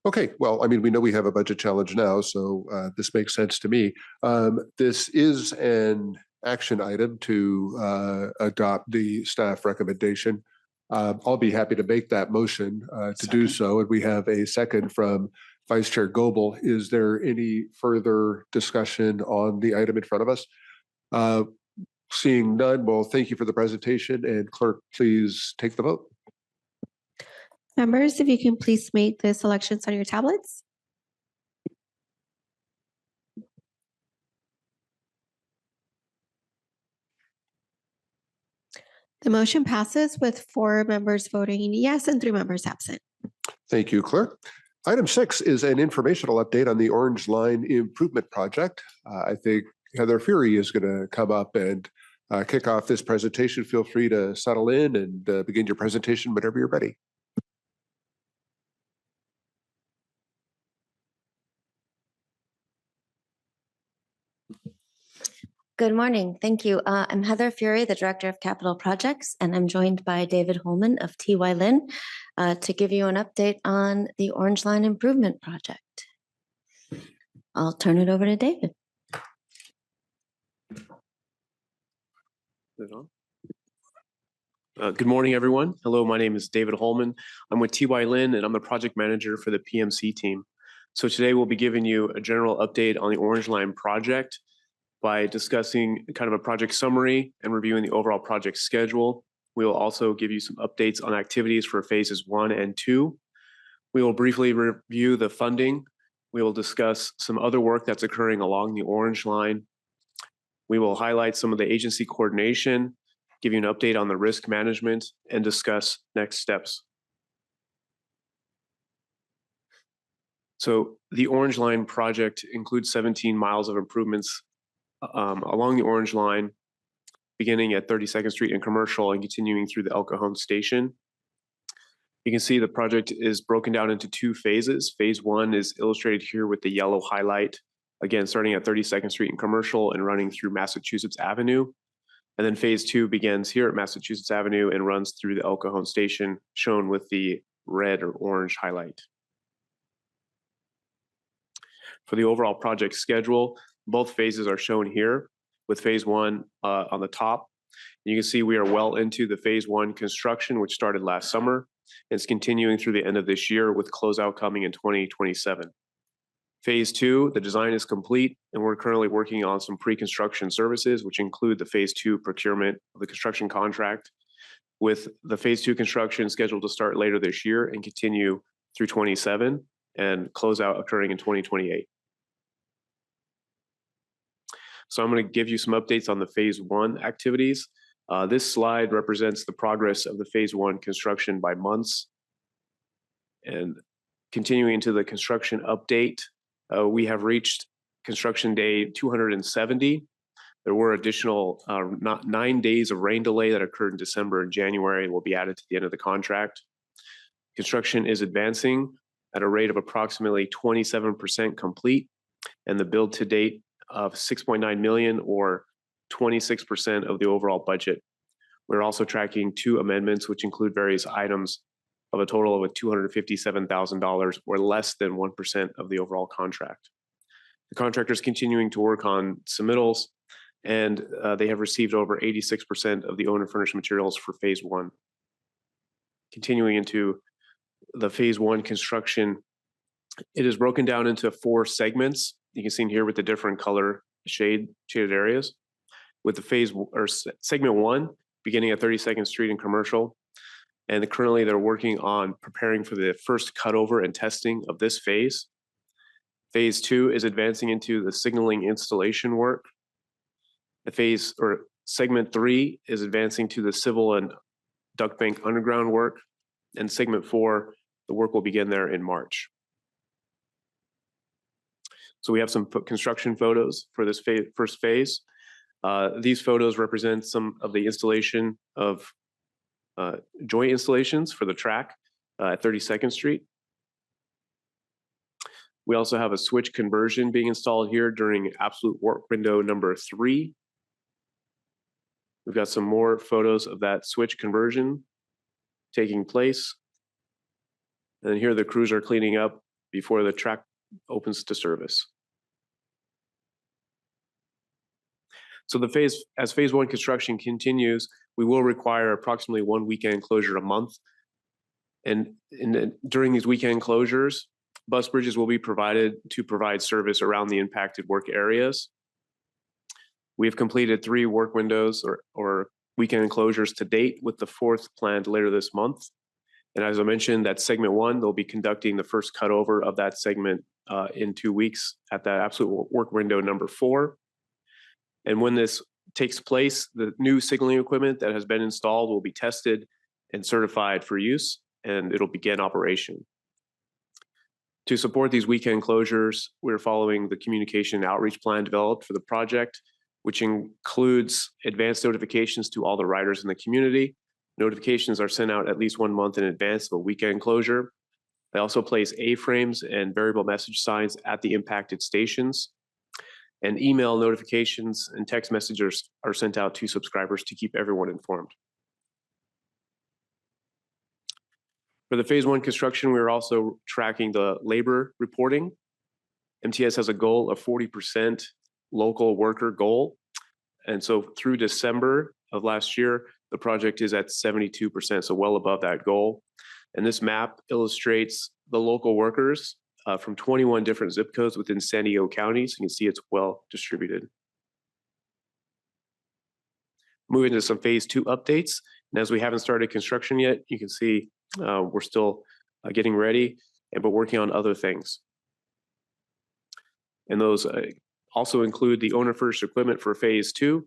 Okay. Well, I mean, we know we have a budget challenge now, so this makes sense to me. This is an action item to adopt the staff recommendation. I'll be happy to make that motion to do so. And we have a second from Vice Chair Goebel. Is there any further discussion on the item in front of us? Seeing none, well, thank you for the presentation. And clerk, please take the vote. Members, if you can please make the selections on your tablets. The motion passes with 4 members voting yes and 3 members absent. Thank you, clerk. Item 6 is an informational update on the Orange Line Improvement Project. I think Heather Furey is going to come up and kick off this presentation. Feel free to settle in and begin your presentation whenever you're ready. Good morning. Thank you. I'm Heather Furey, the Director of Capital Projects, and I'm joined by David Holman of TY Lin to give you an update on the Orange Line Improvement Project. I'll turn it over to David. Good morning, everyone. Hello, my name is David Holman. I'm with TY Lin, and I'm the project manager for the PMC team. So today we'll be giving you a general update on the Orange Line project by discussing kind of a project summary and reviewing the overall project schedule. We will also give you some updates on activities for phases 1 and 2. We will briefly review the funding. We will discuss some other work that's occurring along the Orange Line. We will highlight some of the agency coordination, give you an update on the risk management, and discuss next steps. So the Orange Line project includes 17 miles of improvements along the Orange Line, beginning at 32nd Street and Commercial and continuing through the El Cajon station. You can see the project is broken down into 2 phases. Phase 1 is illustrated here with the yellow highlight, again, starting at 32nd Street and Commercial and running through Massachusetts Avenue. And then phase 2 begins here at Massachusetts Avenue and runs through the El Cajon station, shown with the red or orange highlight. For the overall project schedule, both phases are shown here, with phase 1 on the top. You can see we are well into the phase 1 construction, which started last summer. It's continuing through the end of this year, with closeout coming in 2027. Phase 2, the design is complete, and we're currently working on some pre-construction services, which include the phase 2 procurement of the construction contract, with the phase 2 construction scheduled to start later this year and continue through 27, and closeout occurring in 2028. So I'm going to give you some updates on the phase 1 activities. This slide represents the progress of the phase 1 construction by months. And continuing into the construction update, we have reached construction day 270. There were additional 9 days of rain delay that occurred in December and January and will be added to the end of the contract. Construction is advancing at a rate of approximately 27% complete, and the build to date of 6.9 million, or 26% of the overall budget. We're also tracking 2 amendments, which include various items of a total of $257,000, or less than 1% of the overall contract. The contractor is continuing to work on submittals, and they have received over 86% of the owner furnished materials for phase 1. Continuing into the phase 1 construction, it is broken down into 4 segments. You can see here with the different color shaded areas, with the phase or segment 1 beginning at 32nd Street and Commercial. And currently they're working on preparing for the first cutover and testing of this phase. Phase 2 is advancing into the signaling installation work. The phase or segment 3 is advancing to the civil and duct bank underground work. And segment 4, the work will begin there in March. So we have some construction photos for this first phase. These photos represent some of the installation of joint installations for the track at 32nd Street. We also have a switch conversion being installed here during absolute work window number 3. We've got some more photos of that switch conversion taking place. And here the crews are cleaning up before the track opens to service. So as phase 1 construction continues, we will require approximately 1 weekend closure a month. And during these weekend closures, bus bridges will be provided to provide service around the impacted work areas. We have completed 3 work windows or weekend closures to date, with the 4th planned later this month. And as I mentioned, that segment 1, they'll be conducting the first cutover of that segment in 2 weeks at that absolute work window number 4. And when this takes place, the new signaling equipment that has been installed will be tested and certified for use, and it'll begin operation. To support these weekend closures, we're following the communication outreach plan developed for the project, which includes advanced notifications to all the riders in the community. Notifications are sent out at least 1 month in advance of a weekend closure. They also place A-frames and variable message signs at the impacted stations. And email notifications and text messages are sent out to subscribers to keep everyone informed. For the phase 1 construction, we're also tracking the labor reporting. MTS has a goal of 40% local worker goal. And so through December of last year, the project is at 72%, so well above that goal. And this map illustrates the local workers from 21 different zip codes within San Diego County. So you can see it's well distributed. Moving to some phase 2 updates. And as we haven't started construction yet, you can see we're still getting ready, but working on other things. And those also include the owner furnished equipment for phase 2.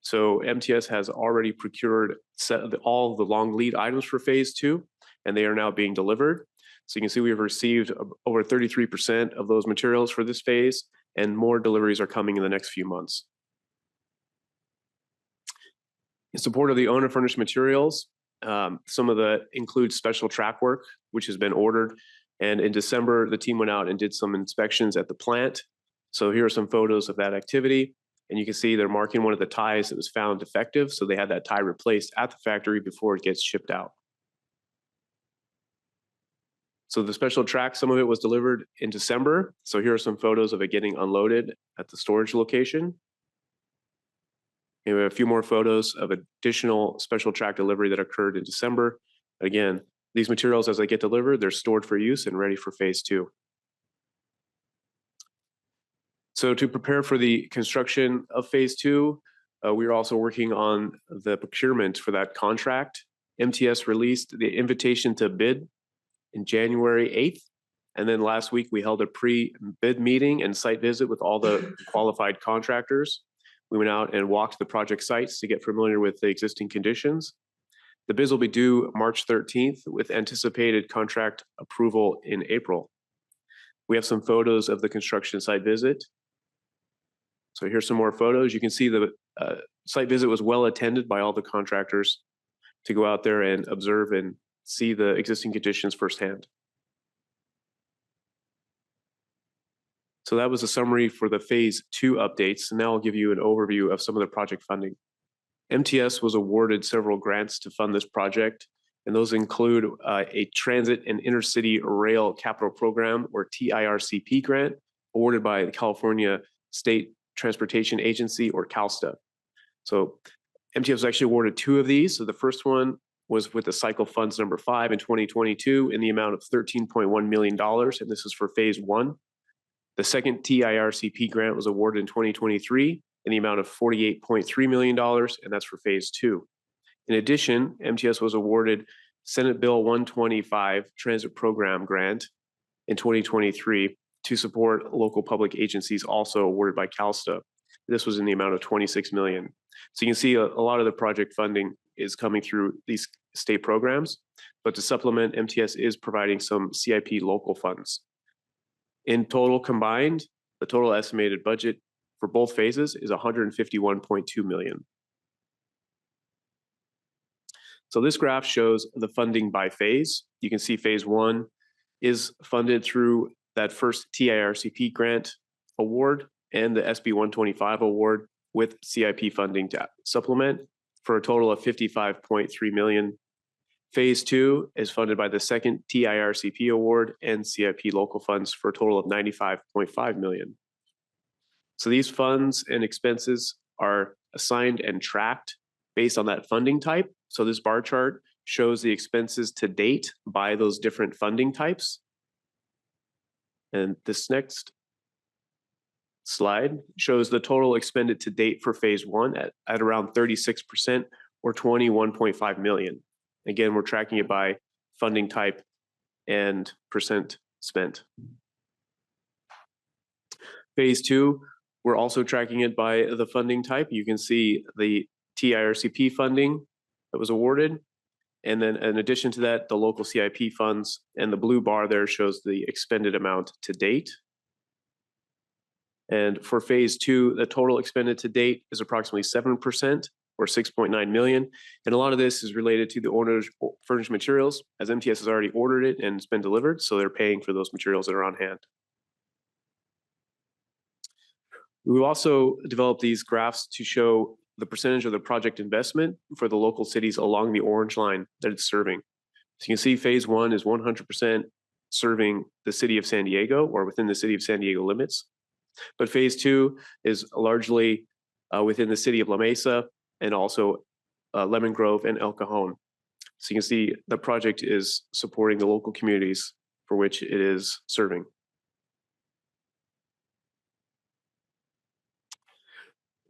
So MTS has already procured all the long lead items for phase 2, and they are now being delivered. So you can see we've received over 33% of those materials for this phase, and more deliveries are coming in the next few months. In support of the owner furnished materials, some of the include special track work, which has been ordered. And in December, the team went out and did some inspections at the plant. So here are some photos of that activity. And you can see they're marking one of the ties that was found defective. So they had that tie replaced at the factory before it gets shipped out. So the special track, some of it was delivered in December. So here are some photos of it getting unloaded at the storage location. And we have a few more photos of additional special track delivery that occurred in December. Again, these materials, as they get delivered, they're stored for use and ready for phase 2. So to prepare for the construction of phase 2, we are also working on the procurement for that contract. MTS released the invitation to bid in January 8th. And then last week, we held a pre-bid meeting and site visit with all the qualified contractors. We went out and walked the project sites to get familiar with the existing conditions. The bids will be due March 13th with anticipated contract approval in April. We have some photos of the construction site visit. So here's some more photos. You can see the site visit was well attended by all the contractors to go out there and observe and see the existing conditions firsthand. So that was a summary for the phase 2 updates. And now I'll give you an overview of some of the project funding. MTS was awarded several grants to fund this project, and those include a Transit and Intercity Rail Capital Program, or TIRCP grant, awarded by the California State Transportation Agency, or CalSTA. So MTS was actually awarded 2 of these. So the first one was with the Cycle Funds number 5 in 2022 in the amount of $13.1 million, and this is for phase 1. The second TIRCP grant was awarded in 2023 in the amount of $48.3 million, and that's for phase 2. In addition, MTS was awarded Senate Bill 125 Transit Program Grant in 2023 to support local public agencies, also awarded by CalSTA. This was in the amount of $26 million. So you can see a lot of the project funding is coming through these state programs, but to supplement, MTS is providing some CIP local funds. In total combined, the total estimated budget for both phases is $151.2 million. So this graph shows the funding by phase. You can see phase 1 is funded through that first TIRCP grant award and the SB 125 award with CIP funding to supplement for a total of $55.3 million. Phase 2 is funded by the second TIRCP award and CIP local funds for a total of $95.5 million. So these funds and expenses are assigned and tracked based on that funding type. So this bar chart shows the expenses to date by those different funding types. And this next slide shows the total expended to date for phase 1 at around 36% or $21.5 million. Again, we're tracking it by funding type and percent spent. Phase 2, we're also tracking it by the funding type. You can see the TIRCP funding that was awarded. And then in addition to that, the local CIP funds, and the blue bar there shows the expended amount to date. And for phase 2, the total expended to date is approximately 7%. Or $6.9 million. And a lot of this is related to the owner's furnished materials, as MTS has already ordered it and it's been delivered, so they're paying for those materials that are on hand. We've also developed these graphs to show the percentage of the project investment for the local cities along the orange line that it's serving. So you can see phase 1 is 100% serving the city of San Diego or within the city of San Diego limits. But phase 2 is largely within the city of La Mesa, and also Lemon Grove, and El Cajon. So you can see the project is supporting the local communities for which it is serving.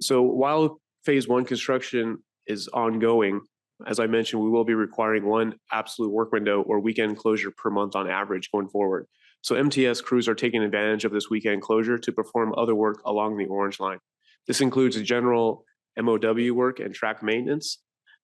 So while phase one construction is ongoing, as I mentioned, we will be requiring one absolute work window or weekend closure per month on average going forward. So MTS crews are taking advantage of this weekend closure to perform other work along the Orange Line. This includes general MOW work and track maintenance,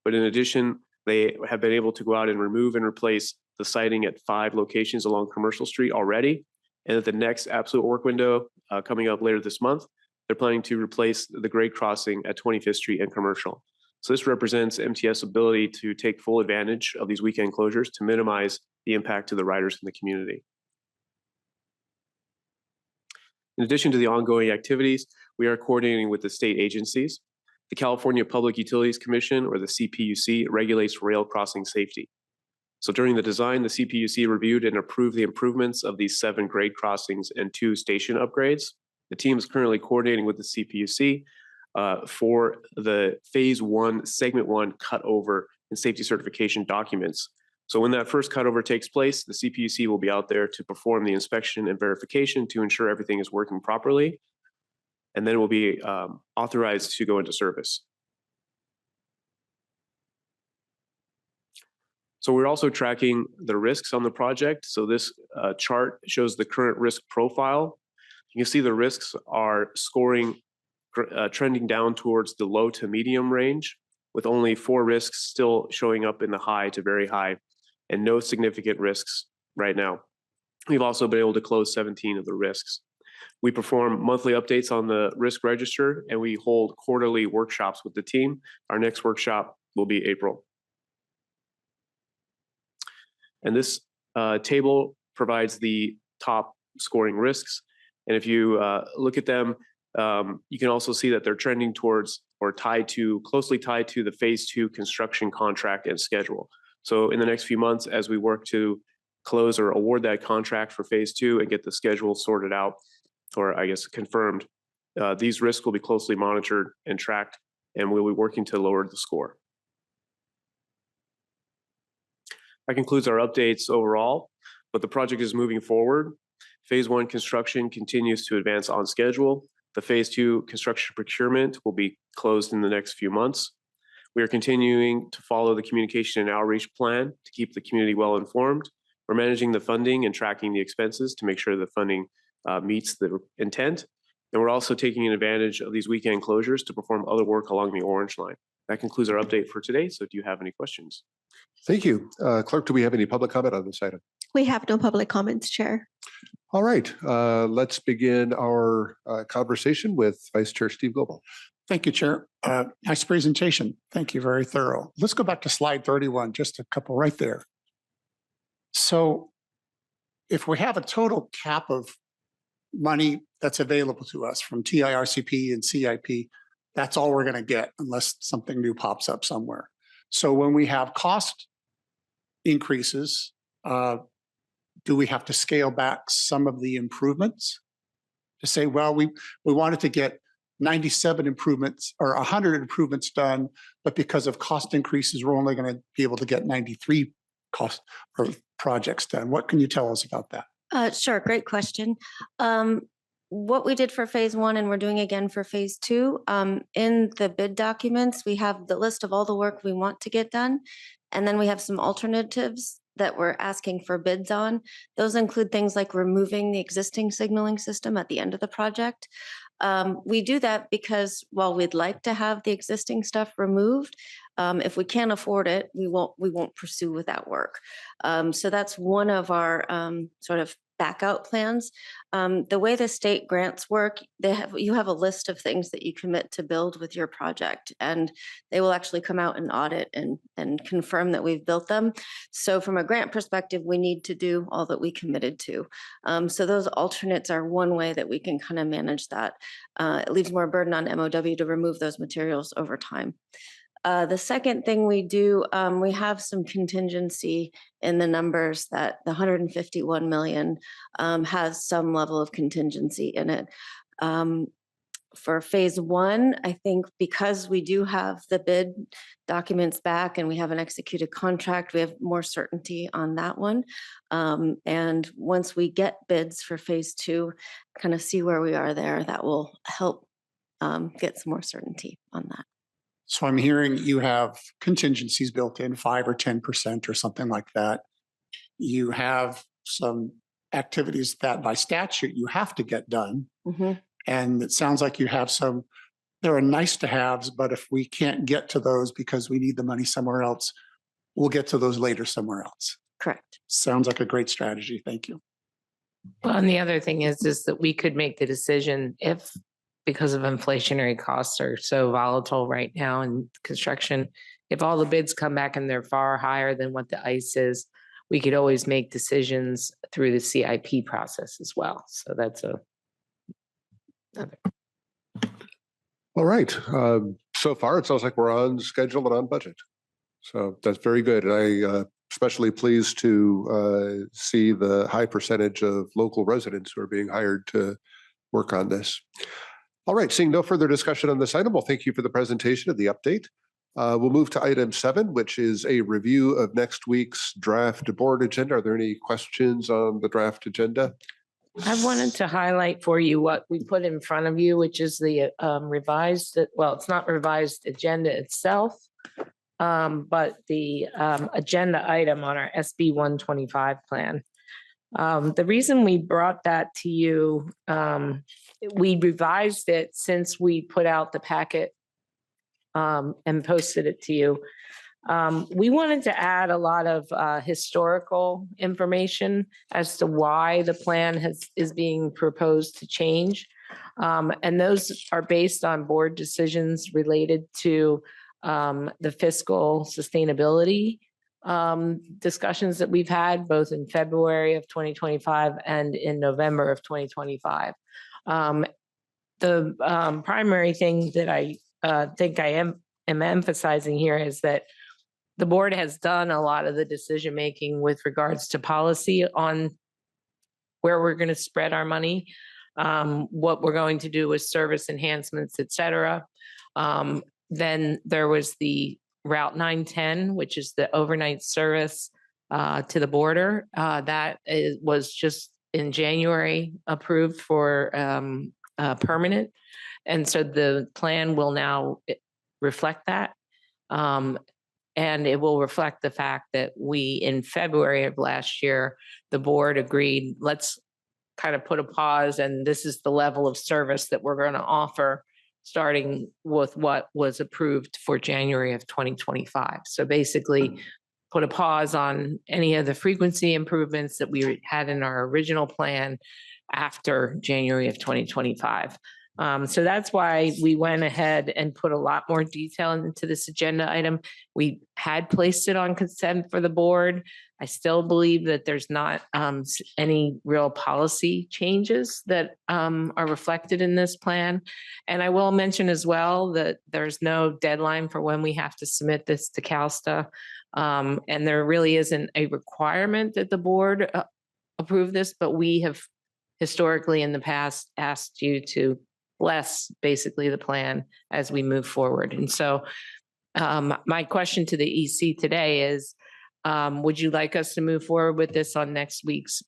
but in addition, they have been able to go out and remove and replace the siding at 5 locations along Commercial Street already. And at the next absolute work window coming up later this month, they're planning to replace the grade crossing at 25th Street and Commercial. So this represents MTS' ability to take full advantage of these weekend closures to minimize the impact to the riders in the community. In addition to the ongoing activities, we are coordinating with the state agencies. The California Public Utilities Commission, or the CPUC, regulates rail crossing safety. So during the design, the CPUC reviewed and approved the improvements of these 7 grade crossings and 2 station upgrades. The team is currently coordinating with the CPUC for the phase 1, segment 1 cutover and safety certification documents. So when that first cutover takes place, the CPUC will be out there to perform the inspection and verification to ensure everything is working properly, and then it will be authorized to go into service. So we're also tracking the risks on the project. So this chart shows the current risk profile. You can see the risks are scoring, trending down towards the low to medium range, with only 4 risks still showing up in the high to very high, and no significant risks right now. We've also been able to close 17 of the risks. We perform monthly updates on the risk register, and we hold quarterly workshops with the team. Our next workshop will be April. And this table provides the top scoring risks. And if you look at them, you can also see that they're trending towards or closely tied to the phase 2 construction contract and schedule. So in the next few months, as we work to close or award that contract for phase 2 and get the schedule sorted out, or I guess confirmed, these risks will be closely monitored and tracked, and we'll be working to lower the score. That concludes our updates overall, but the project is moving forward. Phase 1 construction continues to advance on schedule. The phase 2 construction procurement will be closed in the next few months. We are continuing to follow the communication and outreach plan to keep the community well informed. We're managing the funding and tracking the expenses to make sure the funding meets the intent. And we're also taking advantage of these weekend closures to perform other work along the Orange Line. That concludes our update for today. So do you have any questions? Thank you. Clerk, do we have any public comment on this item? We have no public comments, Chair. All right, let's begin our conversation with Vice Chair Steve Goebel. Thank you, Chair. Nice presentation. Thank you. Very thorough. Let's go back to slide 31, just a couple right there. So if we have a total cap of money that's available to us from TIRCP and CIP, that's all we're going to get unless something new pops up somewhere. So when we have cost increases, do we have to scale back some of the improvements to say, well, we wanted to get 97 improvements or 100 improvements done, but because of cost increases, we're only going to be able to get 93 cost or projects done. What can you tell us about that? Sure, great question. What we did for phase 1 and we're doing again for phase 2, in the bid documents, we have the list of all the work we want to get done. And then we have some alternatives that we're asking for bids on. Those include things like removing the existing signaling system at the end of the project. We do that because while we'd like to have the existing stuff removed, if we can't afford it, we won't pursue with that work. So that's one of our sort of back out plans. The way the state grants work, you have a list of things that you commit to build with your project, and they will actually come out and audit and confirm that we've built them. So from a grant perspective, we need to do all that we committed to. So those alternates are one way that we can kind of manage that. It leaves more burden on MOW to remove those materials over time. The second thing we do, we have some contingency in the numbers that the 151 million has some level of contingency in it. For phase one, I think because we do have the bid documents back and we have an executed contract, we have more certainty on that one. And once we get bids for phase two, kind of see where we are there, that will help get some more certainty on that. So I'm hearing you have contingencies built in 5 or 10% or something like that. You have some activities that by statute you have to get done. And it sounds like you have some, there are nice to haves, but if we can't get to those because we need the money somewhere else, we'll get to those later somewhere else. Correct. Sounds like a great strategy. Thank you. Well, and the other thing is that we could make the decision if, because of inflationary costs are so volatile right now in construction, if all the bids come back and they're far higher than what the ICE is, we could always make decisions through the CIP process as well. So that's All right. So far, it sounds like we're on schedule and on budget. So that's very good. And I especially pleased to see the high percentage of local residents who are being hired to work on this. All right, seeing no further discussion on this item, well, thank you for the presentation and the update. We'll move to item 7, which is a review of next week's draft board agenda. Are there any questions on the draft agenda? I wanted to highlight for you what we put in front of you, which is the revised, well, it's not revised agenda itself, but the agenda item on our SB 125 plan. The reason we brought that to you, we revised it since we put out the packet and posted it to you. We wanted to add a lot of historical information as to why the plan is being proposed to change. And those are based on board decisions related to the fiscal sustainability discussions that we've had both in February of 2025 and in November of 2025. The primary thing that I think I am emphasizing here is that the board has done a lot of the decision-making with regards to policy on where we're going to spread our money, what we're going to do with service enhancements, et cetera. Then there was the Route 910, which is the overnight service to the border. That was just in January approved for permanent. And so the plan will now reflect that. And it will reflect the fact that we, in February of last year, the board agreed, let's kind of put a pause, and this is the level of service that we're going to offer, starting with what was approved for January of 2025. So basically, put a pause on any of the frequency improvements that we had in our original plan after January of 2025. So that's why we went ahead and put a lot more detail into this agenda item. We had placed it on consent for the board. I still believe that there's not any real policy changes that are reflected in this plan. And I will mention as well that there's no deadline for when we have to submit this to CalSTA. And there really isn't a requirement that the board approve this, but we have historically in the past asked you to bless basically the plan as we move forward. And so my question to the EC today is, would you like us to move forward with this on next week's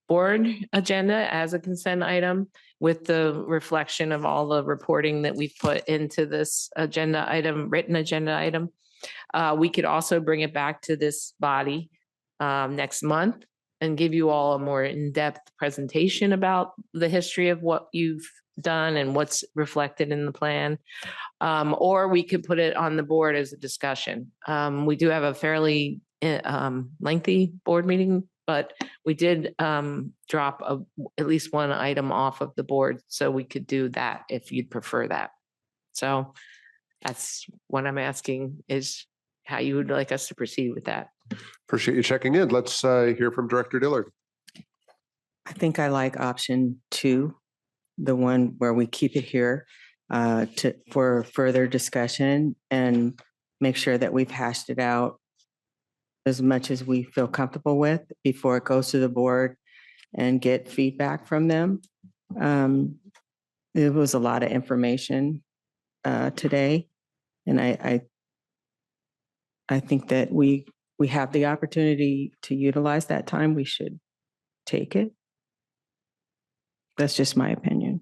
board agenda as a consent item with the reflection of all the reporting that we've put into this agenda item, written agenda item? We could also bring it back to this body next month and give you all a more in-depth presentation about the history of what you've done and what's reflected in the plan. Or we could put it on the board as a discussion. We do have a fairly lengthy board meeting, but we did drop at least one item off of the board, so we could do that if you'd prefer that. So that's what I'm asking, is how you would like us to proceed with that. Appreciate you checking in. Let's hear from Director Dillard. I think I like option 2, the one where we keep it here for further discussion and make sure that we've hashed it out as much as we feel comfortable with before it goes to the board and get feedback from them. It was a lot of information today. And I think that we have the opportunity to utilize that time. We should take it. That's just my opinion.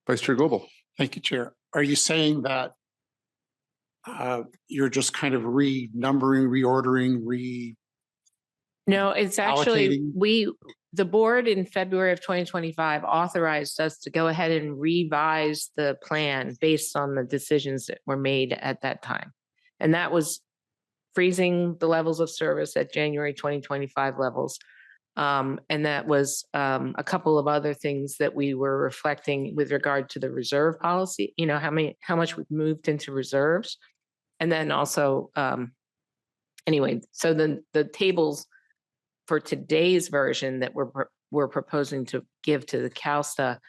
Vice Chair Goebel. Thank you, Chair. Are you saying that you're just kind of renumbering, reordering, No, it's actually, allocating? the board in February of 2025 authorized us to go ahead and revise the plan based on the decisions that were made at that time. And that was freezing the levels of service at January 2025 levels. And that was a couple of other things that we were reflecting with regard to the reserve policy, you know, how much we've moved into reserves. And then also, anyway, so the tables for today's version that we're proposing to give to the CalSTA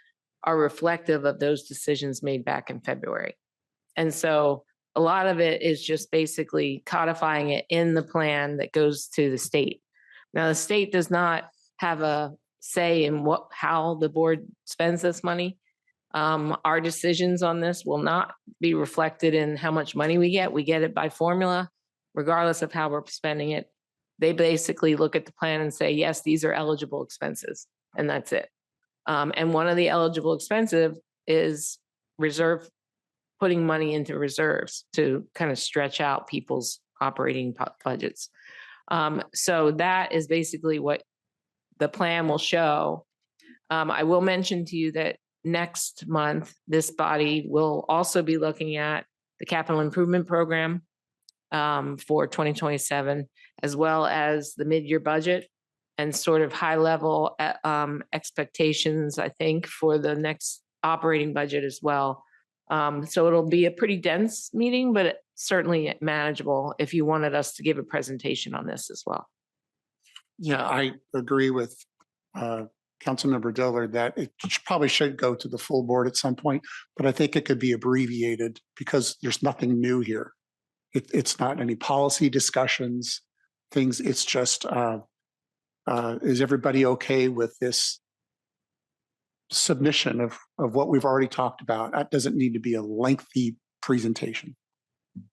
are reflective of those decisions made back in February. And so a lot of it is just basically codifying it in the plan that goes to the state. Now, the state does not have a say in how the board spends this money. Our decisions on this will not be reflected in how much money we get. We get it by formula, regardless of how we're spending it. They basically look at the plan and say, yes, these are eligible expenses, and that's it. And one of the eligible expenses is putting money into reserves to kind of stretch out people's operating budgets. So that is basically what the plan will show. I will mention to you that next month, this body will also be looking at the capital improvement program for 2027, as well as the mid-year budget and sort of high-level expectations, I think, for the next operating budget as well. So it'll be a pretty dense meeting, but certainly manageable if you wanted us to give a presentation on this as well. Yeah, I agree with Councilmember Dillard that it probably should go to the full board at some point, but I think it could be abbreviated because there's nothing new here. It's not any policy discussions, things. It's just, is everybody okay with this submission of what we've already talked about? That doesn't need to be a lengthy presentation.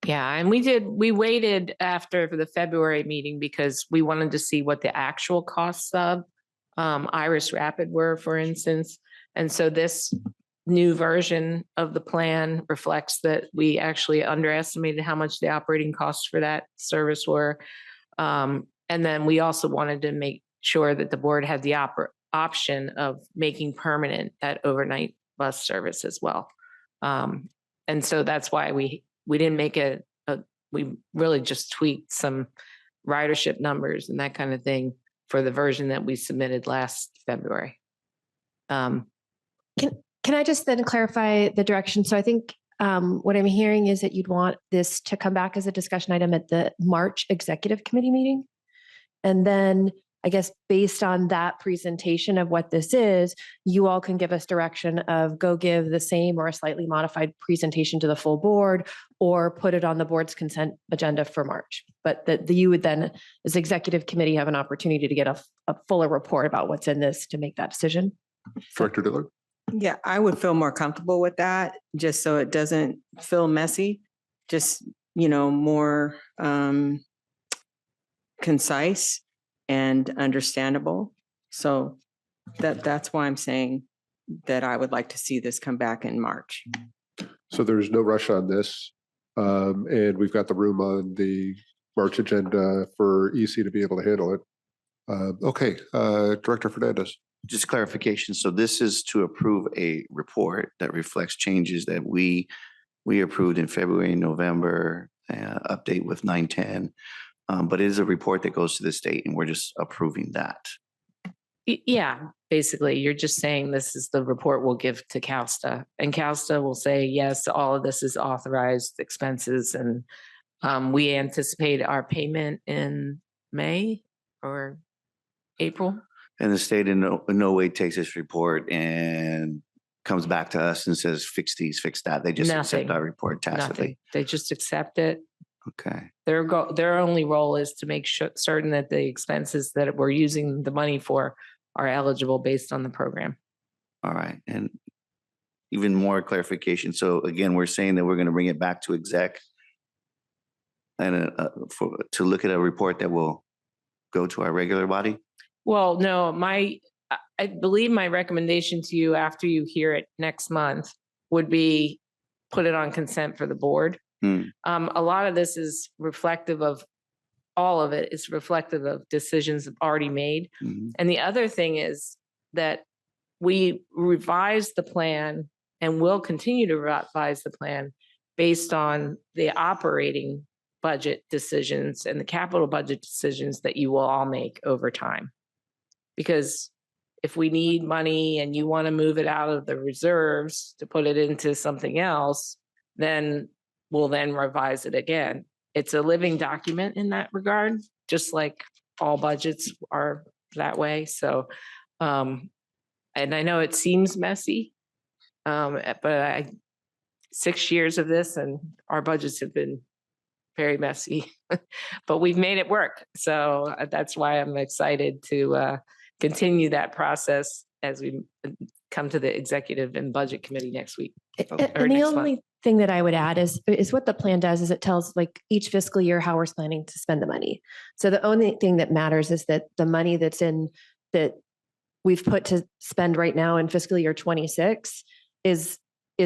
Yeah, and we waited after the February meeting because we wanted to see what the actual costs of Iris Rapid were, for instance. And so this new version of the plan reflects that we actually underestimated how much the operating costs for that service were. And then we also wanted to make sure that the board had the option of making permanent that overnight bus service as well. And so that's why we didn't make we really just tweaked some ridership numbers and that kind of thing for the version that we submitted last February. Can I just then clarify the direction? So I think what I'm hearing is that you'd want this to come back as a discussion item at the March Executive Committee meeting. And then I guess based on that presentation of what this is, you all can give us direction of go give the same or a slightly modified presentation to the full board or put it on the board's consent agenda for March. But that you would then, as executive committee, have an opportunity to get a fuller report about what's in this to make that decision. Director Dillard. Yeah, I would feel more comfortable with that, just so it doesn't feel messy, just, more concise and understandable. So that's why I'm saying that I would like to see this come back in March. So there's no rush on this. And we've got the room on the March agenda for EC to be able to handle it. Okay, Director Fernandez. Just clarification. So this is to approve a report that reflects changes that we approved in February and November, update with 910. But it is a report that goes to the state and we're just approving that. Yeah, basically, you're just saying this is the report we'll give to CalSTA, and CalSTA will say, yes, all of this is authorized expenses. And we anticipate our payment in May or April. And the state in no way takes this report and comes back to us and says, fix these, fix that. They just accept our report tacitly. Nothing. They just accept it. Okay. Their only role is to make certain that the expenses that we're using the money for are eligible based on the program. All right, and even more clarification. So again, we're saying that we're going to bring it back to exec and to look at a report that will go to our regular body. Well, no, I believe my recommendation to you after you hear it next month would be put it on consent for the board. A lot of this is reflective of, all of it is reflective of decisions already made. And the other thing is that we revised the plan and will continue to revise the plan based on the operating budget decisions and the capital budget decisions that you will all make over time. Because if we need money and you want to move it out of the reserves to put it into something else, then we'll then revise it again. It's a living document in that regard, just like all budgets are that way. So, and I know it seems messy, but 6 years of this and our budgets have been very messy, but we've made it work. So that's why I'm excited to continue that process as we come to the executive and budget committee next week. And the only thing that I would add is what the plan does is it tells like each fiscal year how we're planning to spend the money. So the only thing that matters is that the money that's in that we've put to spend right now in fiscal year 26 is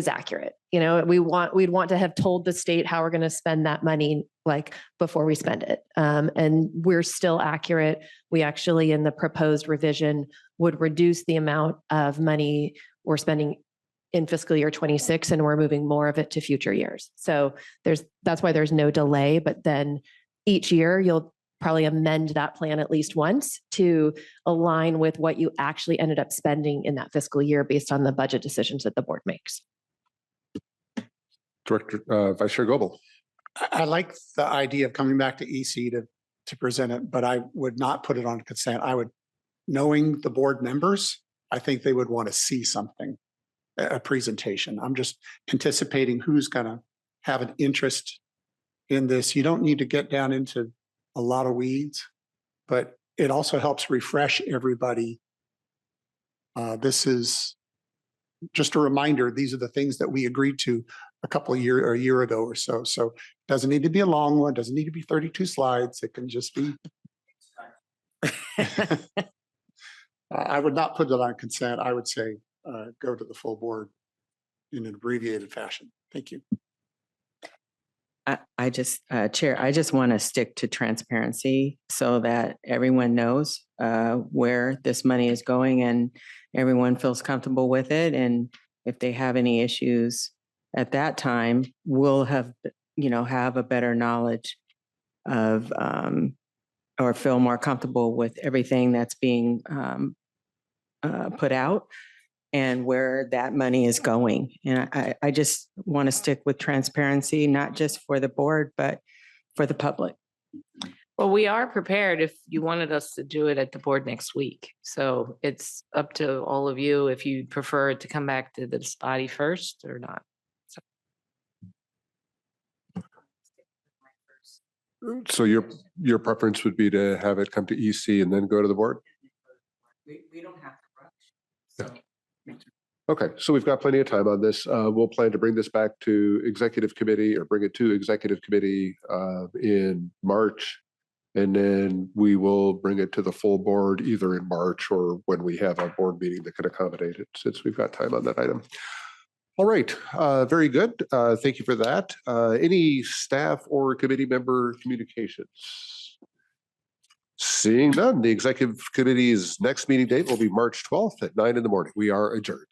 accurate. You know, we'd want to have told the state how we're going to spend that money like before we spend it. And we're still accurate. We actually, in the proposed revision, would reduce the amount of money we're spending in fiscal year 26, and we're moving more of it to future years. So that's why there's no delay, but then each year you'll probably amend that plan at least once to align with what you actually ended up spending in that fiscal year based on the budget decisions that the board makes. Director, Vice Chair Goebel. I like the idea of coming back to EC to present it, but I would not put it on consent. I would, knowing the board members, I think they would want to see something, a presentation. I'm just anticipating who's going to have an interest in this. You don't need to get down into a lot of weeds, but it also helps refresh everybody. This is just a reminder. These are the things that we agreed to a year ago or so. So it doesn't need to be a long one. Doesn't need to be 32 slides. It can just be. I would not put it on consent. I would say go to the full board in an abbreviated fashion. Thank you. I just, Chair, I just want to stick to transparency so that everyone knows where this money is going and everyone feels comfortable with it. And if they have any issues at that time, we'll have a better knowledge of or feel more comfortable with everything that's being put out and where that money is going. And I just want to stick with transparency, not just for the board, but for the public. Well, we are prepared if you wanted us to do it at the board next week. So it's up to all of you if you prefer to come back to this body first or not. So your preference would be to have it come to EC and then go to the board? We don't have to rush. Okay, so we've got plenty of time on this. We'll plan to bring this back to executive committee or bring it to executive committee in March. And then we will bring it to the full board either in March or when we have a board meeting that can accommodate it, since we've got time on that item. All right, very good. Thank you for that. Any staff or committee member communications? Seeing none, the executive committee's next meeting date will be March 12th at 9 in the morning. We are adjourned.